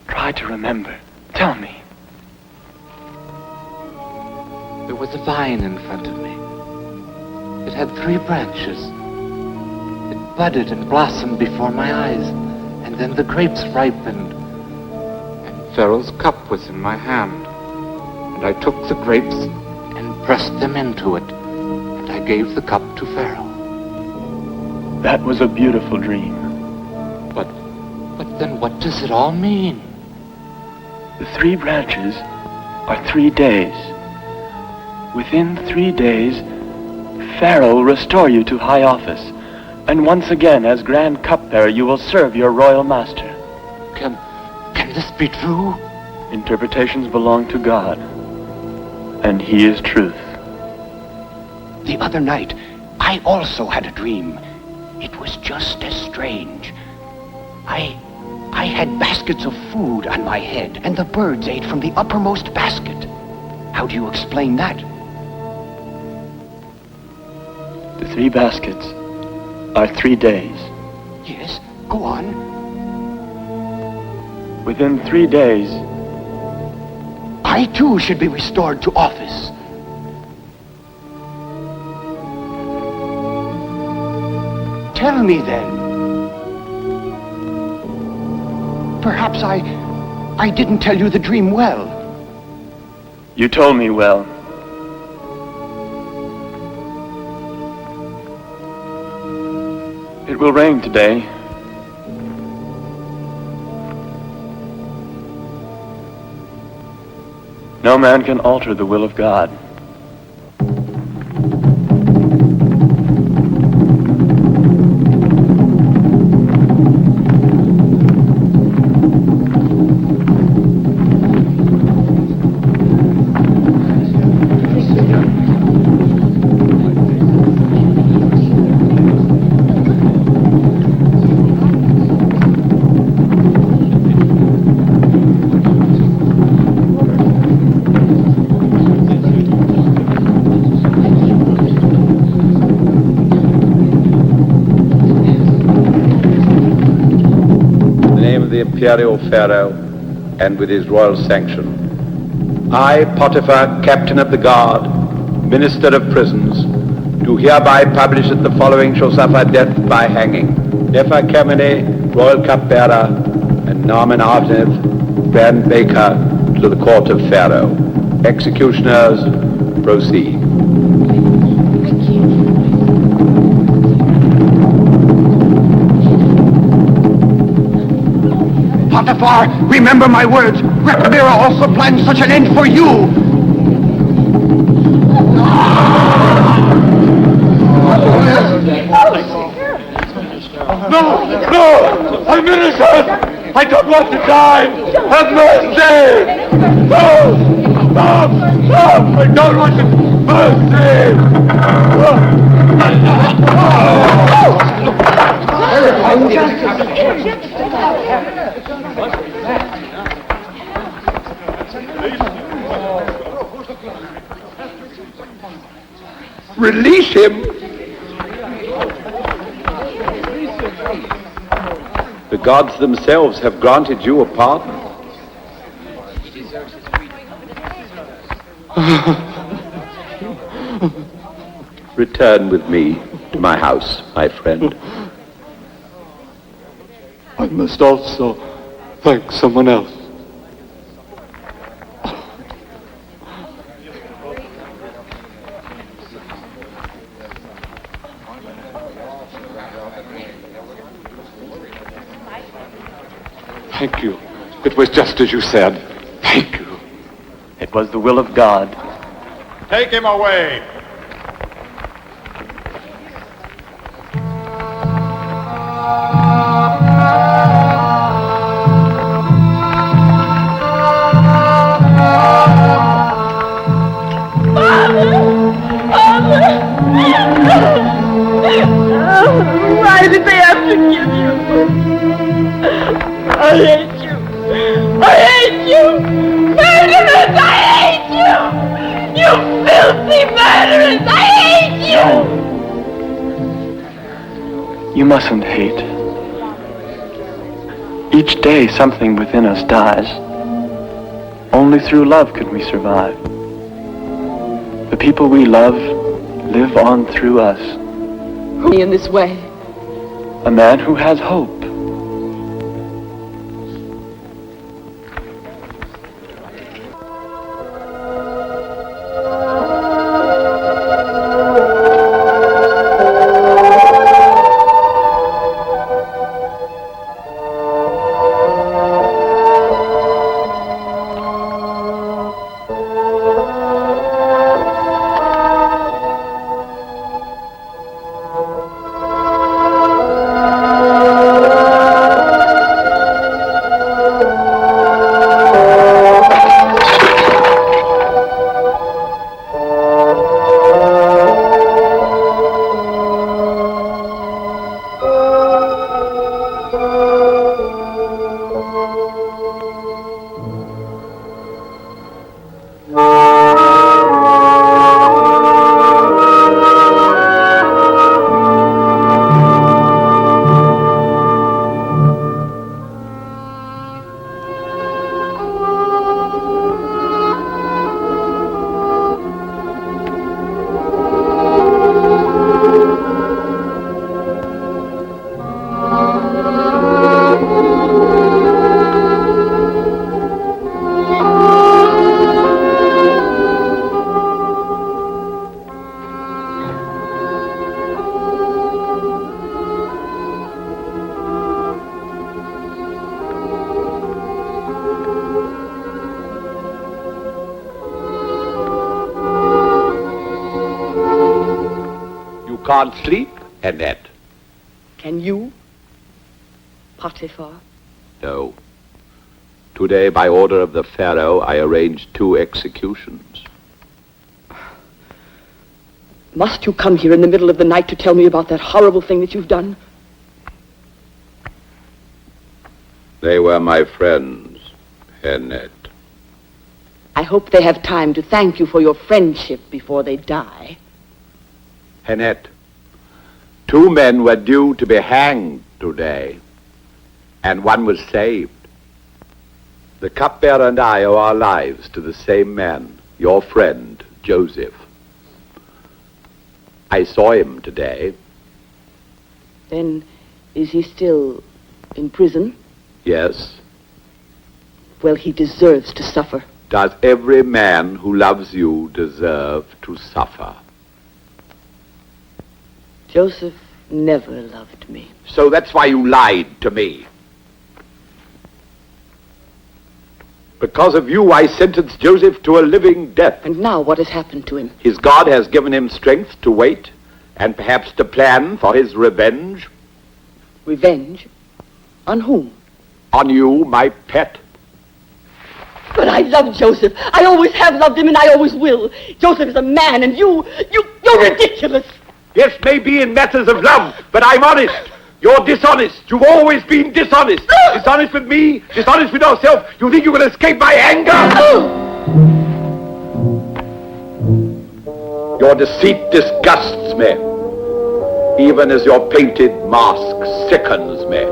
Speaker 5: Try to remember. Tell me.
Speaker 11: There was a vine in front of me. It had 3 branches. It budded and blossomed before my eyes, and then the grapes ripened. And Pharaoh's cup was in my hand, and I took the grapes and pressed them into it, and I gave the cup to Pharaoh.
Speaker 5: That was a beautiful dream.
Speaker 11: But then what does it all mean?
Speaker 5: The 3 branches are 3 days. Within 3 days, Pharaoh will restore you to high office, and once again, as Grand Cupbearer, you will serve your royal master.
Speaker 11: Can this be true?
Speaker 5: Interpretations belong to God, and He is truth.
Speaker 12: The other night, I also had a dream. It was just as strange. I I had baskets of food on my head, and the birds ate from the uppermost basket. How do you explain that?
Speaker 5: The 3 baskets are 3 days.
Speaker 12: Yes, go on.
Speaker 5: Within 3 days,
Speaker 12: I too should be restored to office. Tell me then. Perhaps I didn't tell you the dream well.
Speaker 5: you told me well. It will rain today. No man can alter the will of God.
Speaker 14: Imperial Pharaoh, and with his royal sanction, I, Potiphar, captain of the guard, minister of prisons, do hereby publish that the following shall suffer death by hanging: Nefer Kamene, royal cupbearer, and Naaman Artanev, grand baker, to the court of Pharaoh. Executioners, proceed.
Speaker 12: Potiphar, remember my words. Rekmira also planned such an end for you.
Speaker 13: No! I'm innocent! I don't want to die! Have mercy! No! No! I don't want to...
Speaker 14: Release him! The gods themselves have granted you a pardon. Return with me to my house, my friend.
Speaker 10: I must also thank someone else.
Speaker 5: Thank you. It was just as you said. Thank you. It was the will of God.
Speaker 13: Take him away!
Speaker 2: Why did they have to kill you? I hate you. I hate you. Murderers, I hate you. You filthy murderers, I hate you.
Speaker 5: You mustn't hate. Each day something within us dies. Only through love can we survive. The people we love live on through us.
Speaker 17: In this way.
Speaker 5: A man who has hope.
Speaker 18: can't sleep, Annette?
Speaker 17: Can you, Potiphar?
Speaker 18: No. Today, by order of the Pharaoh, I arranged 2 executions.
Speaker 17: Must you come here in the middle of the night to tell me about that horrible thing that you've done?
Speaker 18: They were my friends, Annette.
Speaker 17: I hope they have time to thank you for your friendship before they die.
Speaker 18: Annette, 2 men were due to be hanged today, and 1 was saved. The cupbearer and I owe our lives to the same man, your friend, Joseph. I saw him today.
Speaker 17: Then is he still in prison?
Speaker 18: Yes.
Speaker 17: Well, he deserves to suffer.
Speaker 18: Does every man who loves you deserve to suffer?
Speaker 17: Joseph never loved me.
Speaker 18: So that's why you lied to me. Because of you, I sentenced Joseph to a living death.
Speaker 17: And now what has happened to him?
Speaker 18: His God has given him strength to wait and perhaps to plan for his revenge.
Speaker 17: Revenge? On whom?
Speaker 18: On you, my pet.
Speaker 17: But I love Joseph. I always have loved him and I always will. Joseph is a man and you're ridiculous.
Speaker 18: Yes, maybe in matters of love, but I'm honest. You're dishonest. You've always been dishonest. Dishonest with me, dishonest with yourself. You think you can escape my anger? Your deceit disgusts me, even as your painted mask sickens me.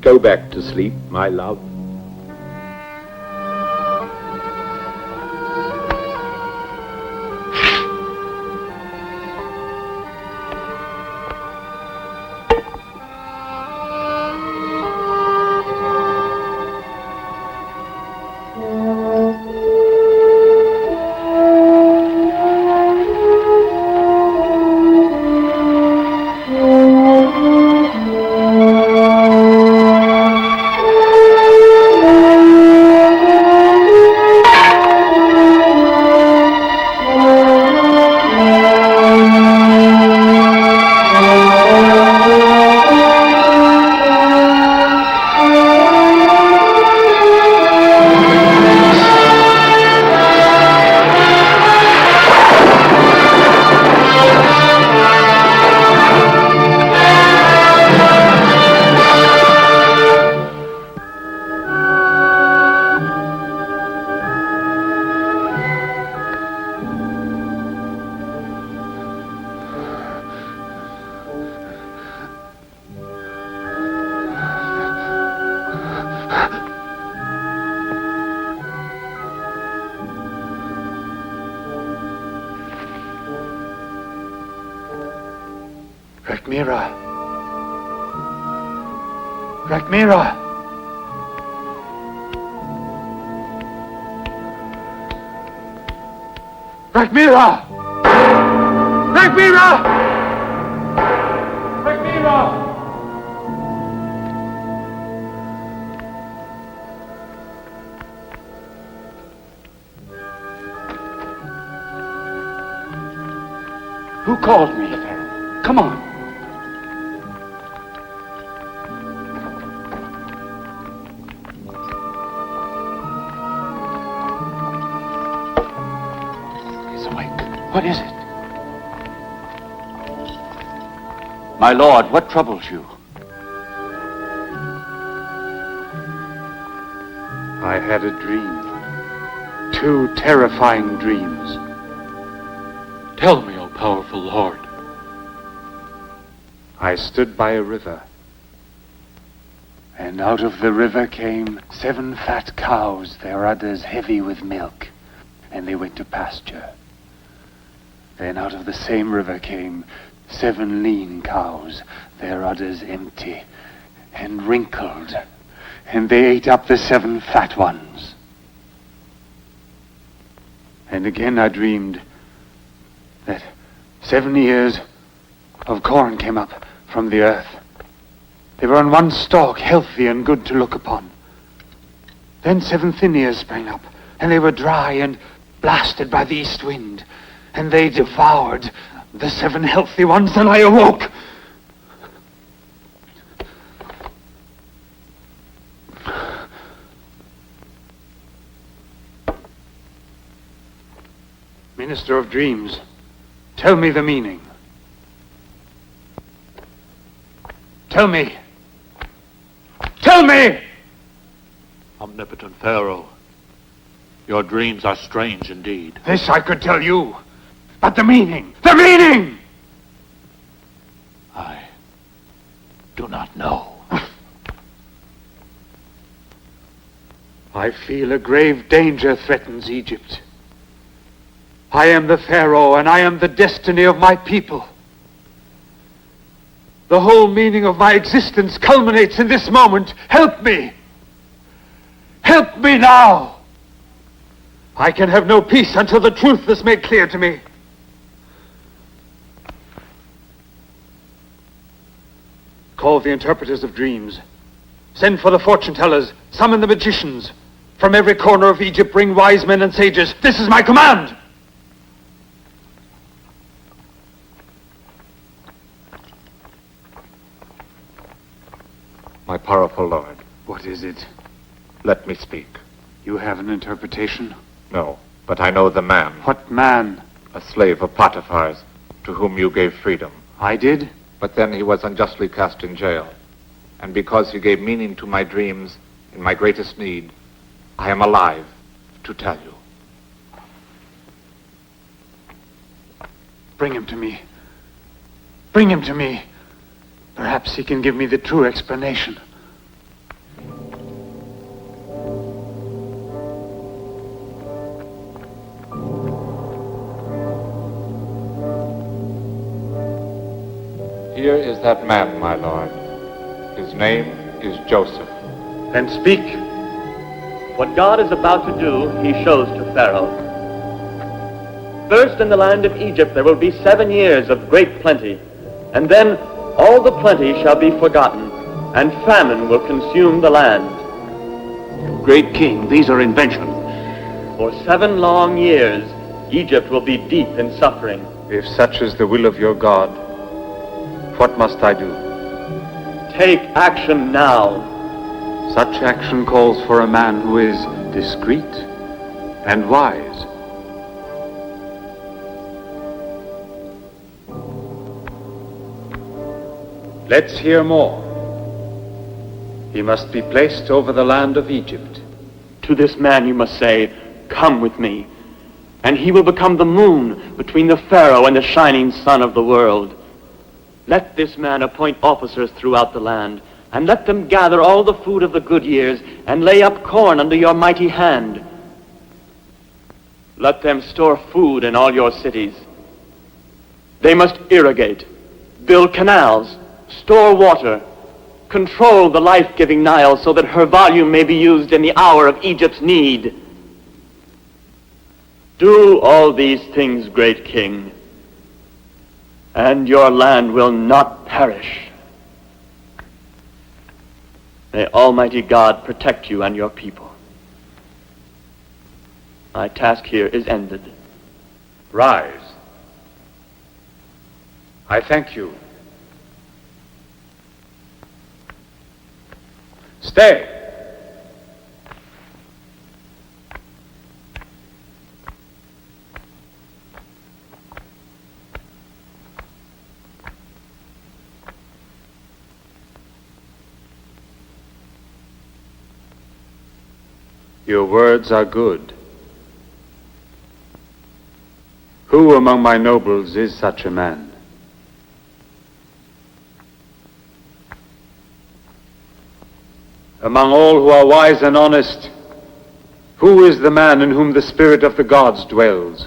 Speaker 18: Go back to sleep, my love.
Speaker 11: Rhagymira! Rhagymira! Rhagymira! Rhagymira! Rhagymira!
Speaker 7: Who called me? Come on.
Speaker 11: He's awake. What is it?
Speaker 8: My lord, what troubles you?
Speaker 11: I had a dream. 2 terrifying dreams. Tell me, O powerful Lord. I stood by a river, and out of the river came 7 fat cows, their udders heavy with milk, and they went to pasture. Then out of the same river came
Speaker 5: 7 lean cows, their udders empty and wrinkled, and they ate up the 7 fat ones. And again I dreamed that 7 ears of corn came up from the earth. They were on one stalk, healthy and good to look upon. Then 7 thin ears sprang up, and they were dry and blasted by the east wind, and they devoured the 7 healthy ones, and I awoke. Minister of Dreams, tell me the meaning. Tell me! Tell me!
Speaker 20: Omnipotent Pharaoh, your dreams are strange indeed.
Speaker 5: This I could tell you. But the meaning! The meaning!
Speaker 20: I do not know.
Speaker 5: I feel a grave danger threatens Egypt. I am the Pharaoh, and I am the destiny of my people. The whole meaning of my existence culminates in this moment. Help me! Help me now! I can have no peace until the truth is made clear to me. Call the interpreters of dreams. Send for the fortune tellers. Summon the magicians. From every corner of Egypt bring wise men and sages. This is my command!
Speaker 16: My powerful lord.
Speaker 5: What is it?
Speaker 16: Let me speak.
Speaker 5: You have an interpretation?
Speaker 16: No, but I know the man.
Speaker 5: What man?
Speaker 16: A slave of Potiphar's, to whom you gave freedom.
Speaker 5: I did?
Speaker 16: But then he was unjustly cast in jail. And because he gave meaning to my dreams in my greatest need, I am alive to tell you.
Speaker 5: Bring him to me. Bring him to me. Perhaps he can give me the true explanation.
Speaker 16: Here is that man, my lord. His name is Joseph.
Speaker 4: Then speak. What God is about to do, he shows to Pharaoh. First in the land of Egypt there will be 7 years of great plenty, and then all the plenty shall be forgotten, and famine will consume the land.
Speaker 1: Great king, these are inventions.
Speaker 4: For 7 long years, Egypt will be deep in suffering.
Speaker 5: If such is the will of your God, what must I do?
Speaker 4: Take action now.
Speaker 5: Such action calls for a man who is discreet and wise. Let's hear more. He must be placed over the land of Egypt.
Speaker 21: To this man you must say, "Come with me," and he will become the moon between the Pharaoh and the shining sun of the world. Let this man appoint officers throughout the land, and let them gather all the food of the good years and lay up corn under your mighty hand. Let them store food in all your cities. They must irrigate, build canals, store water, control the life-giving Nile so that her volume may be used in the hour of Egypt's need. Do all these things, great king, and your land will not perish. May Almighty God protect you and your people. My task here is ended.
Speaker 5: Rise. I thank you. Stay. Your words are good. Who among my nobles is such a man? Among all who are wise and honest, who is the man in whom the spirit of the gods dwells?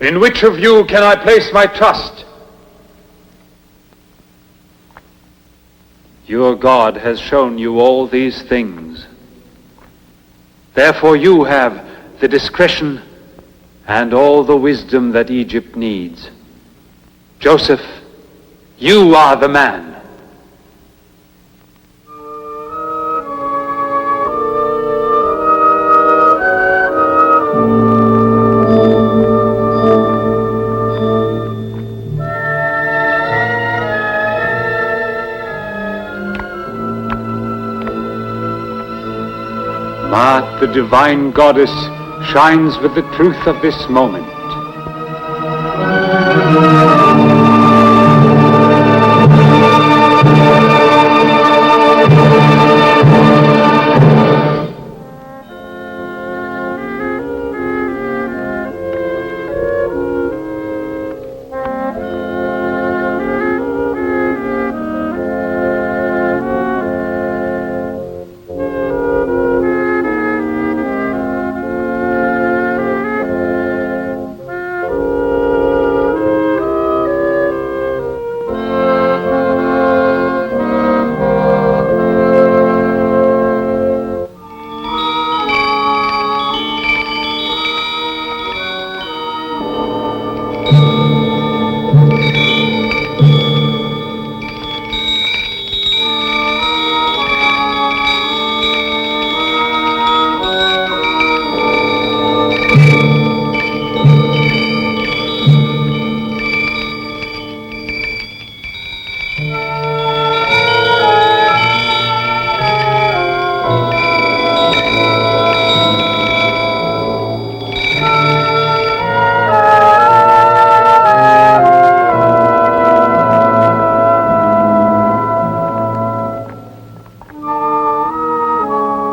Speaker 11: In which of you can I place my trust? Your God has shown you all these things. Therefore you have the discretion and all the wisdom that Egypt needs. Joseph, you are the man. But the divine goddess shines with the truth of this moment.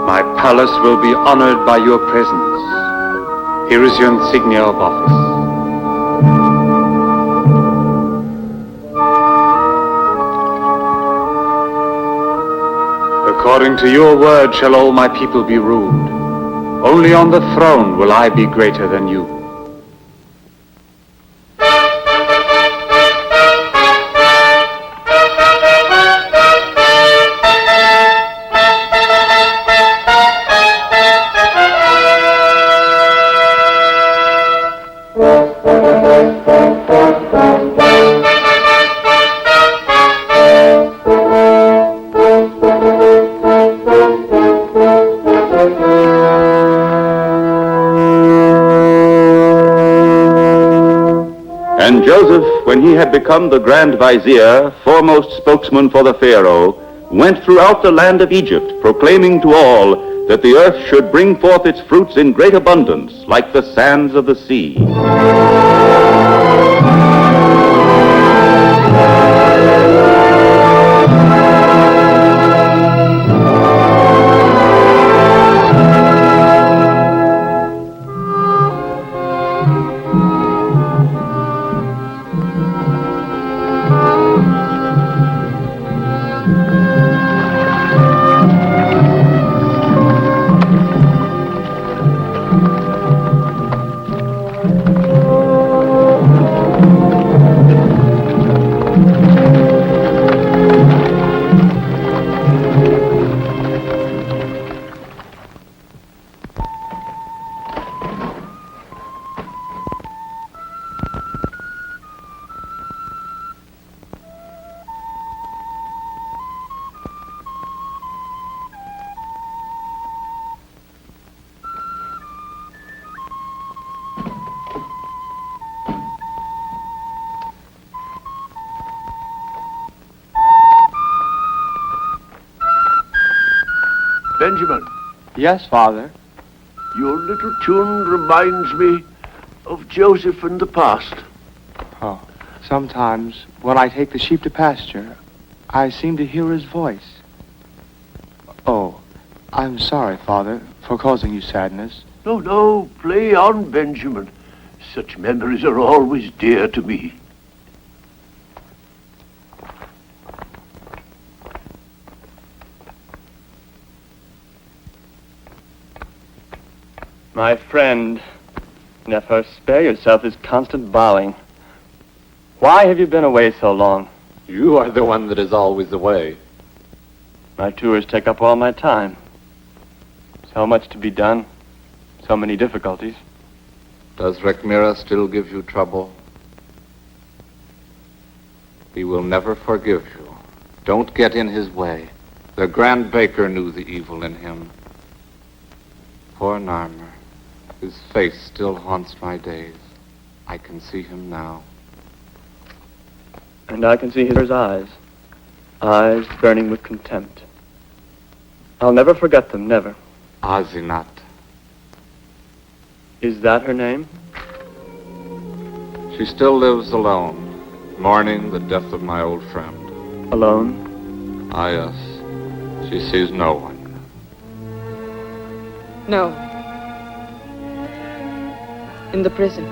Speaker 11: My palace will be honored by your presence. Here is your insignia of office. According to your word shall all my people be ruled. Only on the throne will I be greater than you.
Speaker 1: And Joseph, when he had become the Grand Vizier, foremost spokesman for the Pharaoh, went throughout the land of Egypt, proclaiming to all that the earth should bring forth its fruits in great abundance, like the sands of the sea.
Speaker 6: Benjamin.
Speaker 5: Yes, Father.
Speaker 6: Your little tune reminds me of Joseph in the past.
Speaker 5: Oh, sometimes when I take the sheep to pasture, I seem to hear his voice. Oh, I'm sorry, Father, for causing you sadness.
Speaker 6: No, play on, Benjamin. Such memories are always dear to me.
Speaker 21: My friend, Nefer, spare yourself this constant bowing. Why have you been away so long?
Speaker 16: You are the one that is always away.
Speaker 21: My tours take up all my time. So much to be done. So many difficulties.
Speaker 16: Does Rekmira still give you trouble? He will never forgive you. Don't get in his way. The Grand Baker knew the evil in him. Poor Narmer. His face still haunts my days. I can see him now.
Speaker 21: And I can see his eyes. Eyes burning with contempt. I'll never forget them, never.
Speaker 16: Azinat.
Speaker 21: Is that her name?
Speaker 16: She still lives alone, mourning the death of my old friend.
Speaker 21: Alone?
Speaker 16: Ah, yes. She sees no one.
Speaker 2: No. In the prison.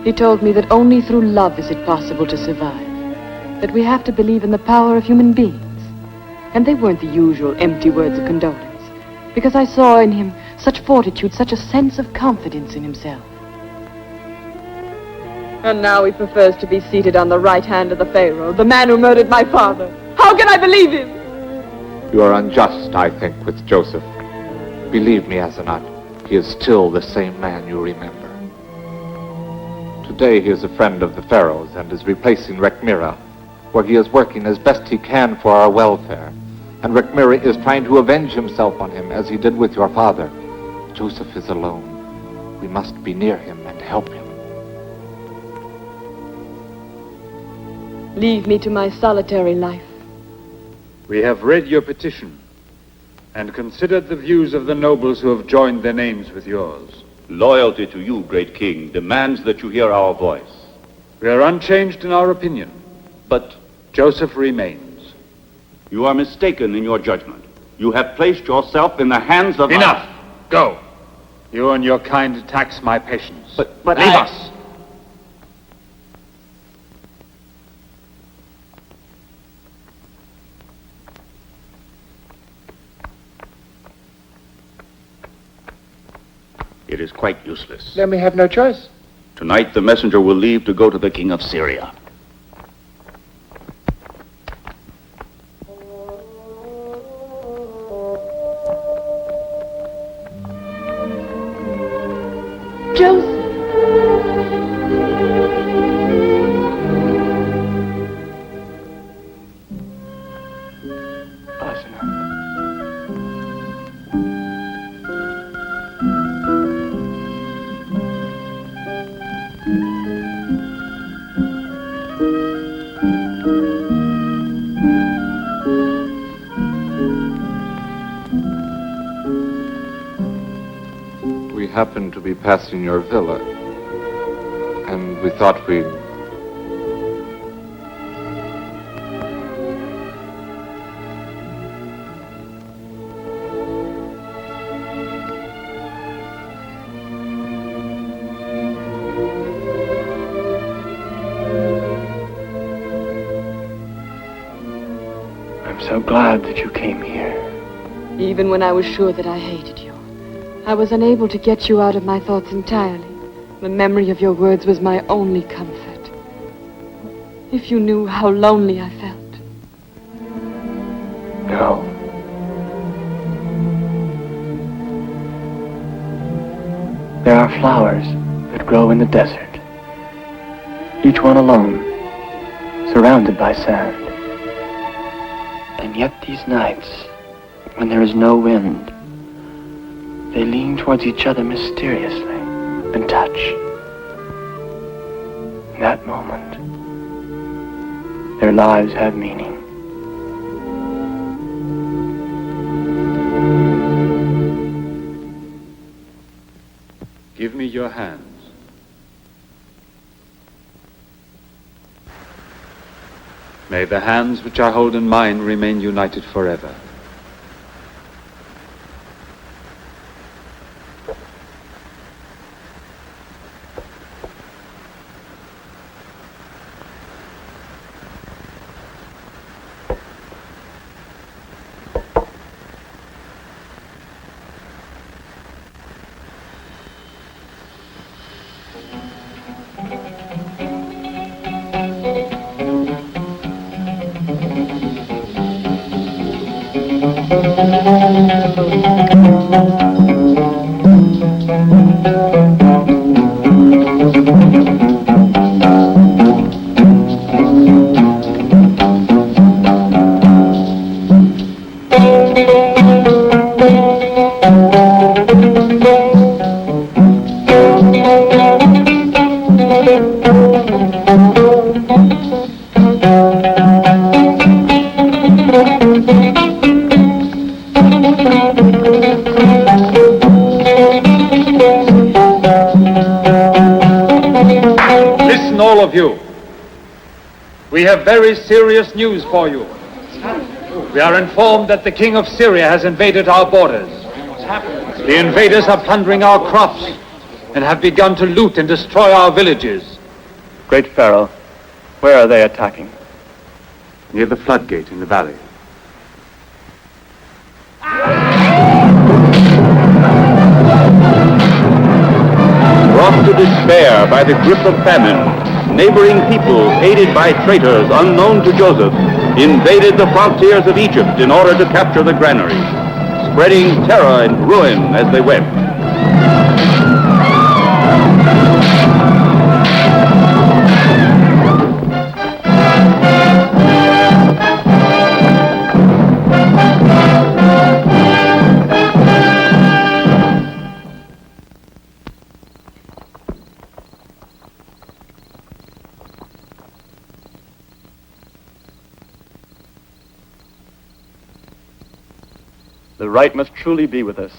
Speaker 2: He told me that only through love is it possible to survive. That we have to believe in the power of human beings. And they weren't the usual empty words of condolence. Because I saw in him such fortitude, such a sense of confidence in himself. And now he prefers to be seated on the right hand of the Pharaoh, the man who murdered my father. How can I believe him?
Speaker 16: You are unjust, I think, with Joseph. Believe me, Azenat, he is still the same man you remember. Today he is a friend of the Pharaoh's and is replacing Rekmira, where he is working as best he can for our welfare. And Rekmira is trying to avenge himself on him, as he did with your father. Joseph is alone. We must be near him and help him.
Speaker 2: Leave me to my solitary life.
Speaker 11: We have read your petition and considered the views of the nobles who have joined their names with yours.
Speaker 1: Loyalty to you, great king, demands that you hear our voice.
Speaker 11: We are unchanged in our opinion.
Speaker 1: But
Speaker 11: Joseph remains.
Speaker 1: You are mistaken in your judgment. You have placed yourself in the hands of...
Speaker 11: Enough! Go! You and your kind tax my patience.
Speaker 1: But
Speaker 11: leave us!
Speaker 1: It is quite useless.
Speaker 14: Then we have no choice.
Speaker 1: Tonight the messenger will leave to go to the king of Syria.
Speaker 2: Joseph!
Speaker 16: Happened to be passing your villa, and we thought we'd...
Speaker 21: I'm so glad that you came here.
Speaker 2: Even when I was sure that I hated you, I was unable to get you out of my thoughts entirely. The memory of your words was my only comfort. If you knew how lonely I felt.
Speaker 21: No. There are flowers that grow in the desert, each one alone, surrounded by sand. And yet these nights, when there is no wind, they lean towards each other mysteriously and touch. In that moment, their lives have meaning.
Speaker 11: Give me your hands. May the hands which I hold in mine remain united forever.
Speaker 3: Listen, all of you. We have very serious news for you. We are informed that the king of Syria has invaded our borders. The invaders are plundering our crops and have begun to loot and destroy our villages.
Speaker 21: Great Pharaoh, where are they attacking?
Speaker 1: Near the floodgate in the valley. Brought to despair by the grip of famine, neighboring peoples, aided by traitors unknown to Joseph, invaded the frontiers of Egypt in order to capture the granaries, spreading terror and ruin as they went.
Speaker 21: The right must truly be with us.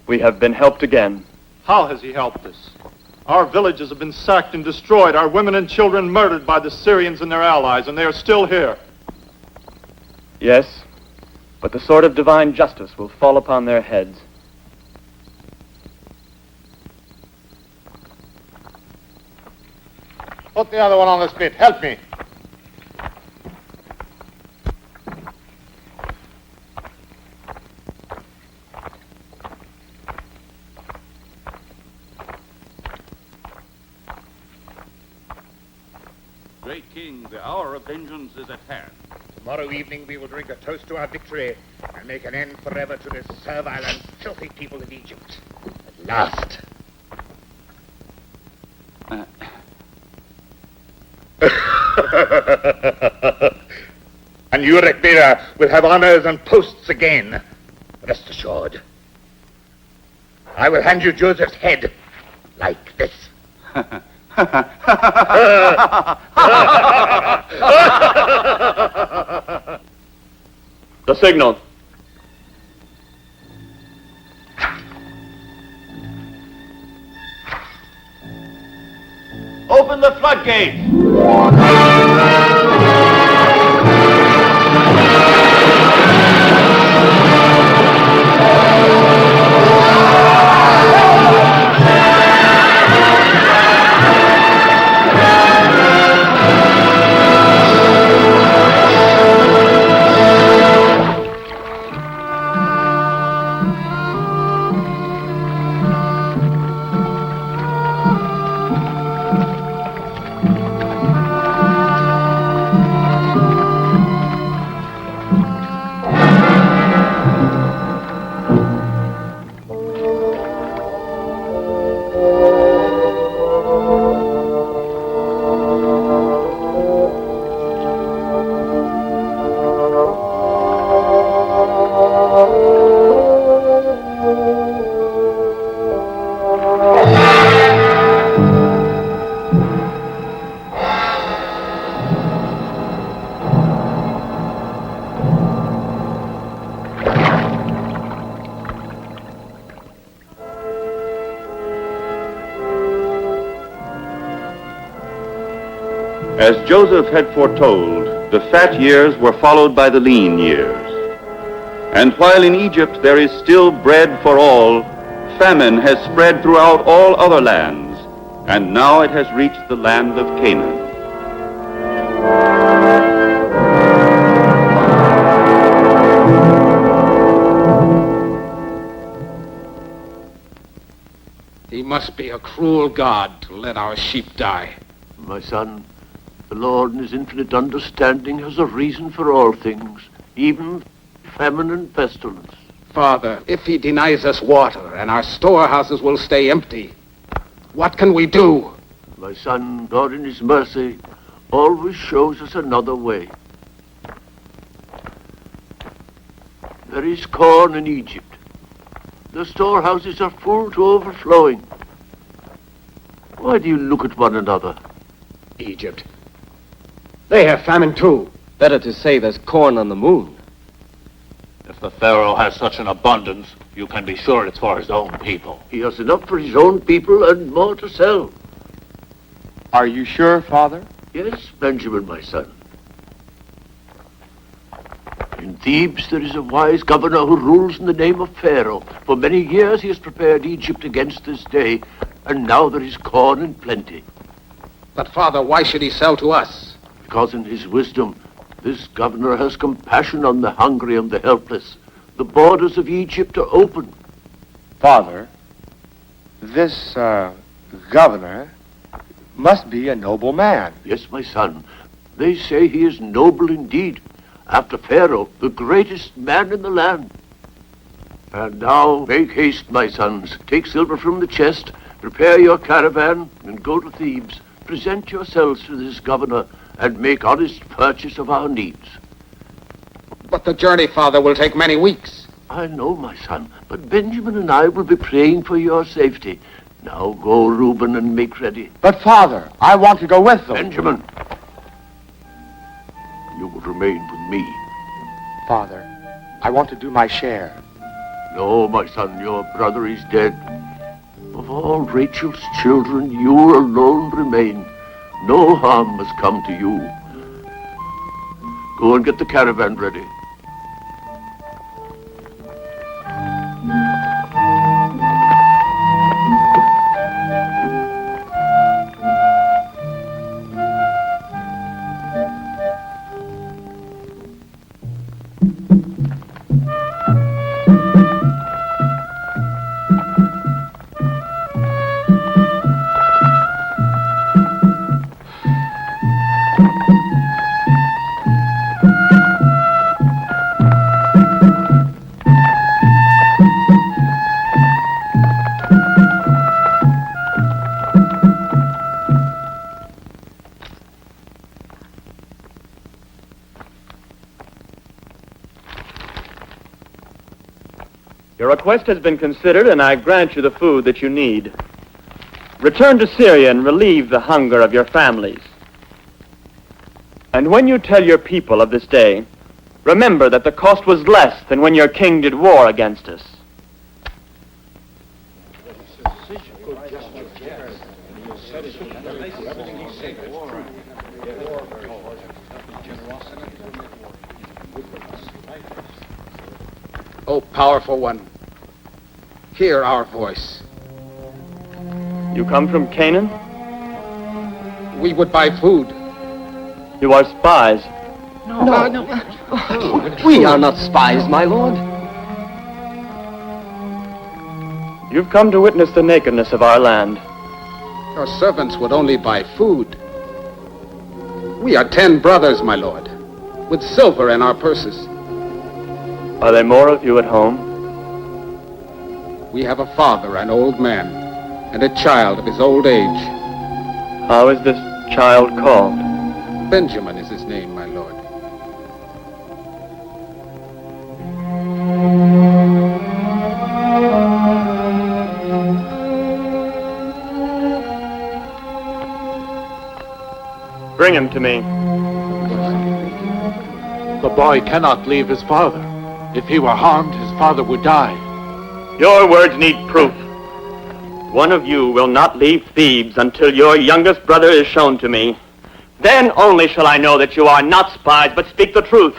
Speaker 21: We have been helped again.
Speaker 22: How has he helped us? Our villages have been sacked and destroyed, our women and children murdered by the Syrians and their allies, and they are still here.
Speaker 21: Yes, but the sword of divine justice will fall upon their heads.
Speaker 22: Put the other one on the spit. Help me.
Speaker 1: Great King, the hour of vengeance is at hand.
Speaker 13: Tomorrow evening we will drink a toast to our victory and make an end forever to this servile and filthy people of Egypt. At last. And you, Rekmira, will have honors and posts again. Rest assured. I will hand you Joseph's head like this.
Speaker 21: The signal.
Speaker 1: Open the floodgates! As Joseph had foretold, the fat years were followed by the lean years. And while in Egypt there is still bread for all, famine has spread throughout all other lands, and now it has reached the land of Canaan.
Speaker 7: He must be a cruel God to let our sheep die.
Speaker 6: My son, the Lord in his infinite understanding has a reason for all things, even famine and pestilence.
Speaker 7: Father, if he denies us water and our storehouses will stay empty, what can we do?
Speaker 6: My son, God in his mercy, always shows us another way. There is corn in Egypt. The storehouses are full to overflowing. Why do you look at one another?
Speaker 12: Egypt. They have famine too.
Speaker 4: Better to say there's corn on the moon.
Speaker 20: If the Pharaoh has such an abundance, you can be sure it's for his own people.
Speaker 6: He has enough for his own people and more to sell.
Speaker 14: Are you sure, Father?
Speaker 6: Yes, Benjamin, my son. In Thebes there is a wise governor who rules in the name of Pharaoh. For many years he has prepared Egypt against this day, and now there is corn in plenty.
Speaker 7: But, Father, why should he sell to us?
Speaker 6: Because in his wisdom, this governor has compassion on the hungry and the helpless. The borders of Egypt are open.
Speaker 14: Father, this governor must be a noble man.
Speaker 6: Yes, my son. They say he is noble indeed. After Pharaoh, the greatest man in the land. And now, make haste, my sons. Take silver from the chest, prepare your caravan, and go to Thebes. Present yourselves to this governor, and make honest purchase of our needs.
Speaker 7: But the journey, Father, will take many weeks.
Speaker 6: I know, my son, but Benjamin and I will be praying for your safety. Now go, Reuben, and make ready.
Speaker 14: But, Father, I want to go with them.
Speaker 6: Benjamin, you will remain with me.
Speaker 14: Father, I want to do my share.
Speaker 6: No, my son, your brother is dead. Of all Rachel's children, you alone remain. No harm has come to you. Go and get the caravan ready.
Speaker 21: Your request has been considered, and I grant you the food that you need. Return to Syria and relieve the hunger of your families. And when you tell your people of this day, remember that the cost was less than when your king did war against us.
Speaker 7: O powerful one, hear our voice.
Speaker 21: You come from Canaan?
Speaker 7: We would buy food.
Speaker 21: You are spies.
Speaker 4: No. We are not spies, my lord.
Speaker 21: You've come to witness the nakedness of our land.
Speaker 7: Your servants would only buy food. We are 10 brothers, my lord, with silver in our purses.
Speaker 21: Are there more of you at home?
Speaker 7: We have a father, an old man, and a child of his old age.
Speaker 21: How is this child called?
Speaker 7: Benjamin is his name, my lord.
Speaker 21: Bring him to me.
Speaker 20: The boy cannot leave his father. If he were harmed, his father would die.
Speaker 21: Your words need proof. One of you will not leave Thebes until your youngest brother is shown to me. Then only shall I know that you are not spies, but speak the truth.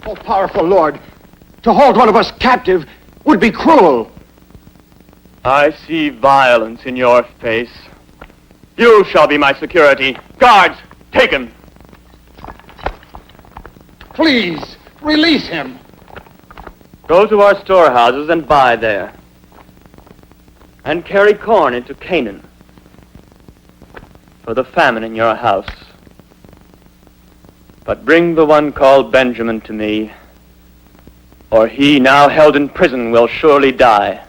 Speaker 12: Oh, powerful lord, to hold one of us captive would be cruel.
Speaker 21: I see violence in your face. You shall be my security. Guards, take him.
Speaker 7: Please, release him.
Speaker 21: Go to our storehouses and buy there. And carry corn into Canaan for the famine in your house. But bring the one called Benjamin to me, or he now held in prison will surely die.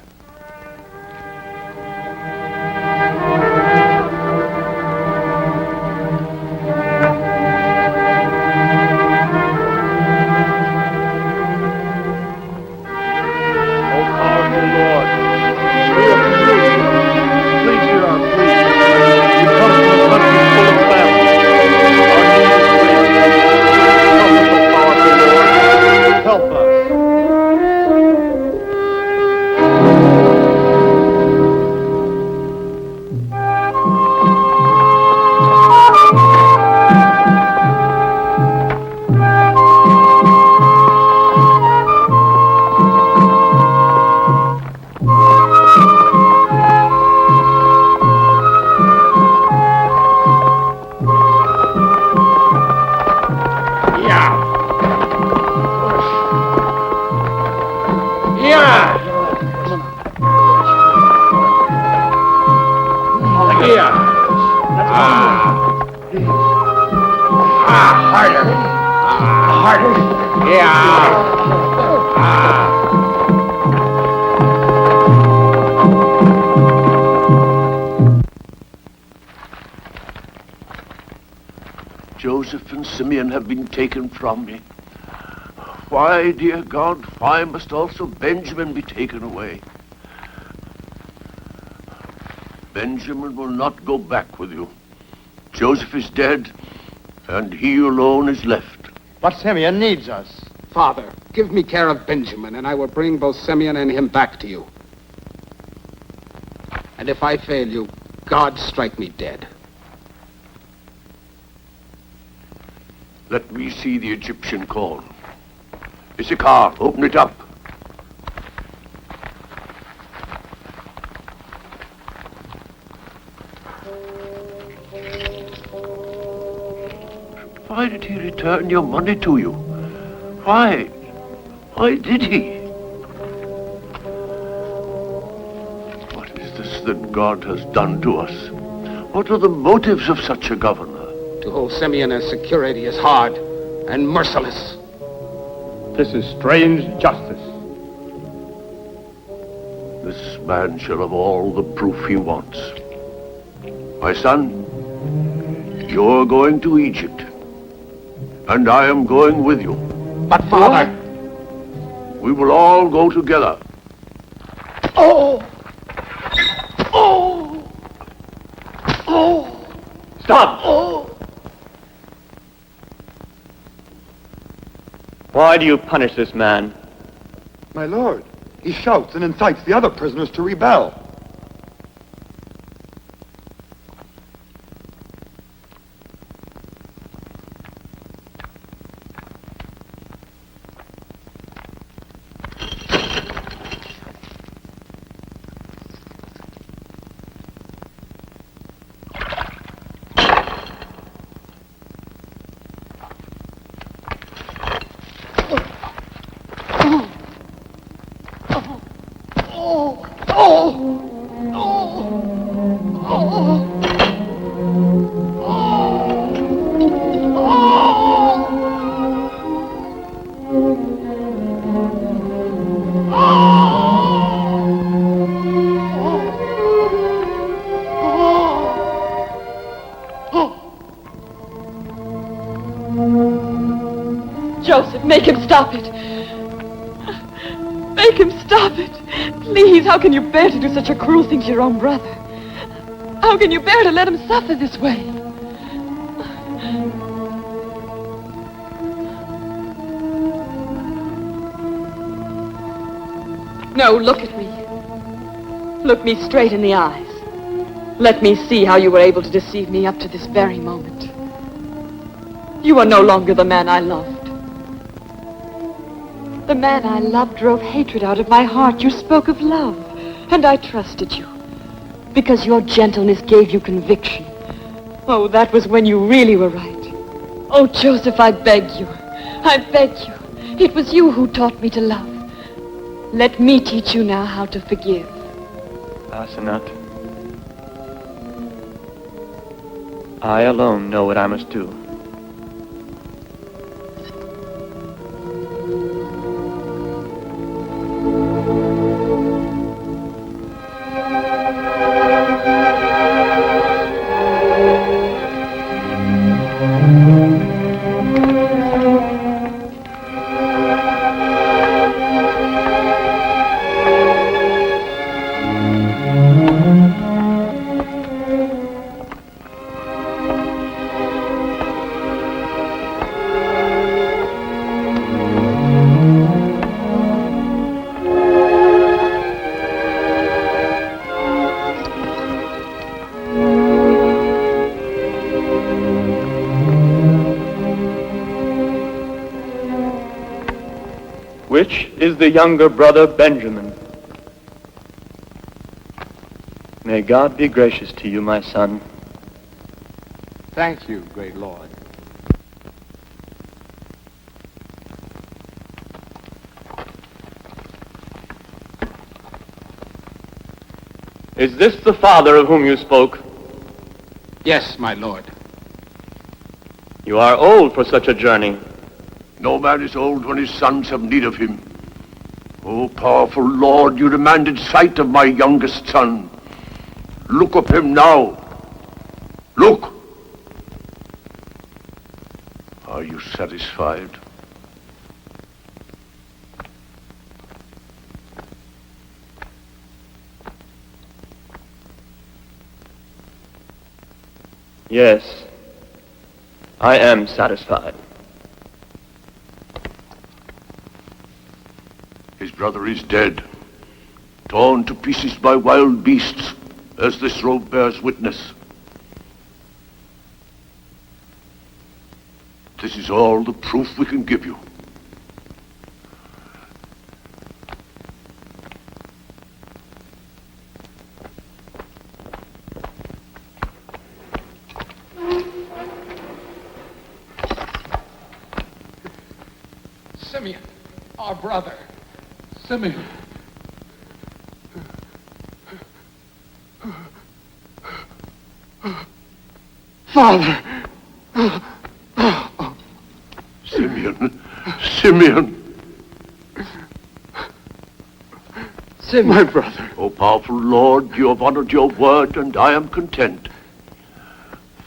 Speaker 6: Joseph and Simeon have been taken from me. Why, dear God, why must also Benjamin be taken away? Benjamin will not go back with you. Joseph is dead, and he alone is left.
Speaker 7: But Simeon needs us. Father, give me care of Benjamin, and I will bring both Simeon and him back to you. And if I fail you, God strike me dead.
Speaker 6: Let me see the Egyptian corn. Issachar, open it up. Why did he return your money to you? Why? Why did he? What is this that God has done to us? What are the motives of such a governor?
Speaker 7: To hold Simeon as security is hard and merciless.
Speaker 14: This is strange justice.
Speaker 6: This man shall have all the proof he wants. My son, you're going to Egypt, and I am going with you.
Speaker 7: But, Father...
Speaker 6: We will all go together.
Speaker 7: Oh! Oh! Oh!
Speaker 21: Stop!
Speaker 7: Oh!
Speaker 21: Why do you punish this man?
Speaker 14: My lord, he shouts and incites the other prisoners to rebel.
Speaker 2: Joseph, make him stop it. Make him stop it. Please, how can you bear to do such a cruel thing to your own brother? How can you bear to let him suffer this way? No, look at me. Look me straight in the eyes. Let me see how you were able to deceive me up to this very moment. You are no longer the man I loved. The man I loved drove hatred out of my heart. You spoke of love, and I trusted you. Because your gentleness gave you conviction. Oh, that was when you really were right. Oh, Joseph, I beg you. I beg you. It was you who taught me to love. Let me teach you now how to forgive.
Speaker 21: Asenath, I alone know what I must do. is the younger brother Benjamin. May God be gracious to you, my son.
Speaker 12: Thank you, great Lord.
Speaker 21: Is this the father of whom you spoke?
Speaker 7: Yes, my lord.
Speaker 21: You are old for such a journey.
Speaker 6: No man is old when his sons have need of him. O powerful Lord, you demanded sight of my youngest son. Look up him now. Look. Are you satisfied?
Speaker 21: Yes, I am satisfied.
Speaker 6: His brother is dead, torn to pieces by wild beasts, as this robe bears witness. This is all the proof we can give you.
Speaker 7: Simeon, our brother. Simeon.
Speaker 12: Father!
Speaker 6: Simeon. Simeon.
Speaker 12: Simeon. My brother.
Speaker 6: O powerful Lord, you have honored your word, and I am content.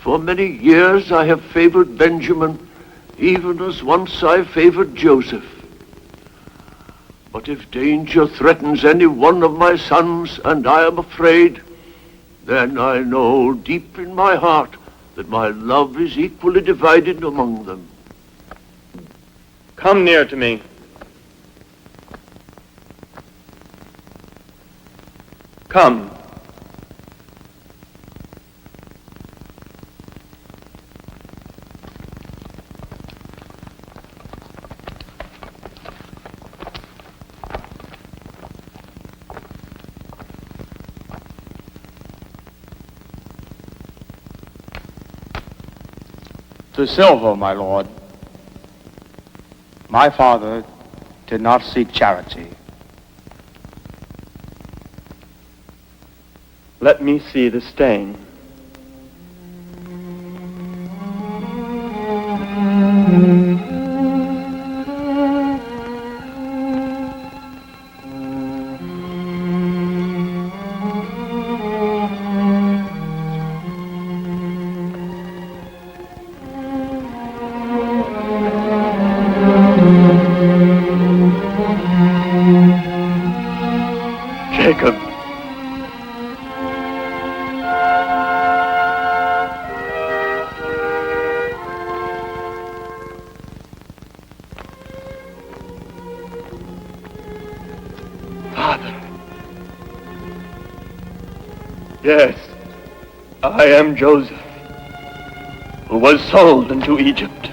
Speaker 6: For many years I have favored Benjamin, even as once I favored Joseph. But if danger threatens any one of my sons, and I am afraid, then I know deep in my heart that my love is equally divided among them.
Speaker 21: Come near to me. Come.
Speaker 10: To Silver, my lord. My father did not seek charity.
Speaker 21: Let me see the stain. Jacob.
Speaker 12: Father.
Speaker 21: Yes, I am Joseph, who was sold into Egypt.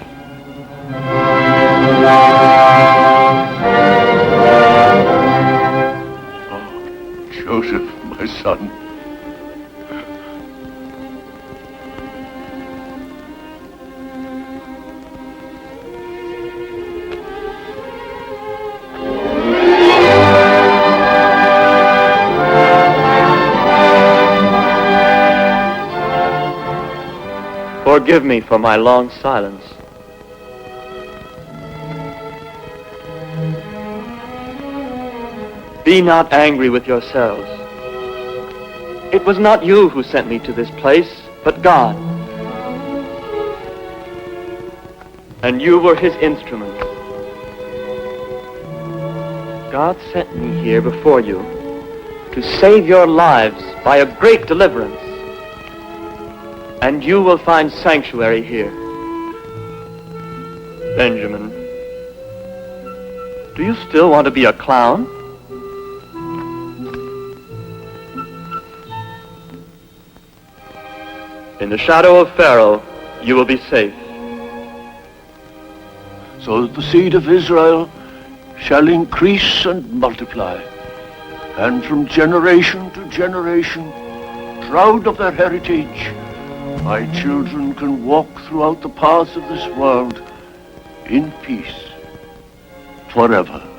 Speaker 6: Joseph, my son.
Speaker 21: Forgive me for my long silence. Be not angry with yourselves. It was not you who sent me to this place, but God. And you were his instrument. God sent me here before you to save your lives by a great deliverance. And you will find sanctuary here. Benjamin, do you still want to be a clown? In the shadow of Pharaoh, you will be safe.
Speaker 6: So that the seed of Israel shall increase and multiply, and from generation to generation, proud of their heritage, my children can walk throughout the paths of this world in peace forever.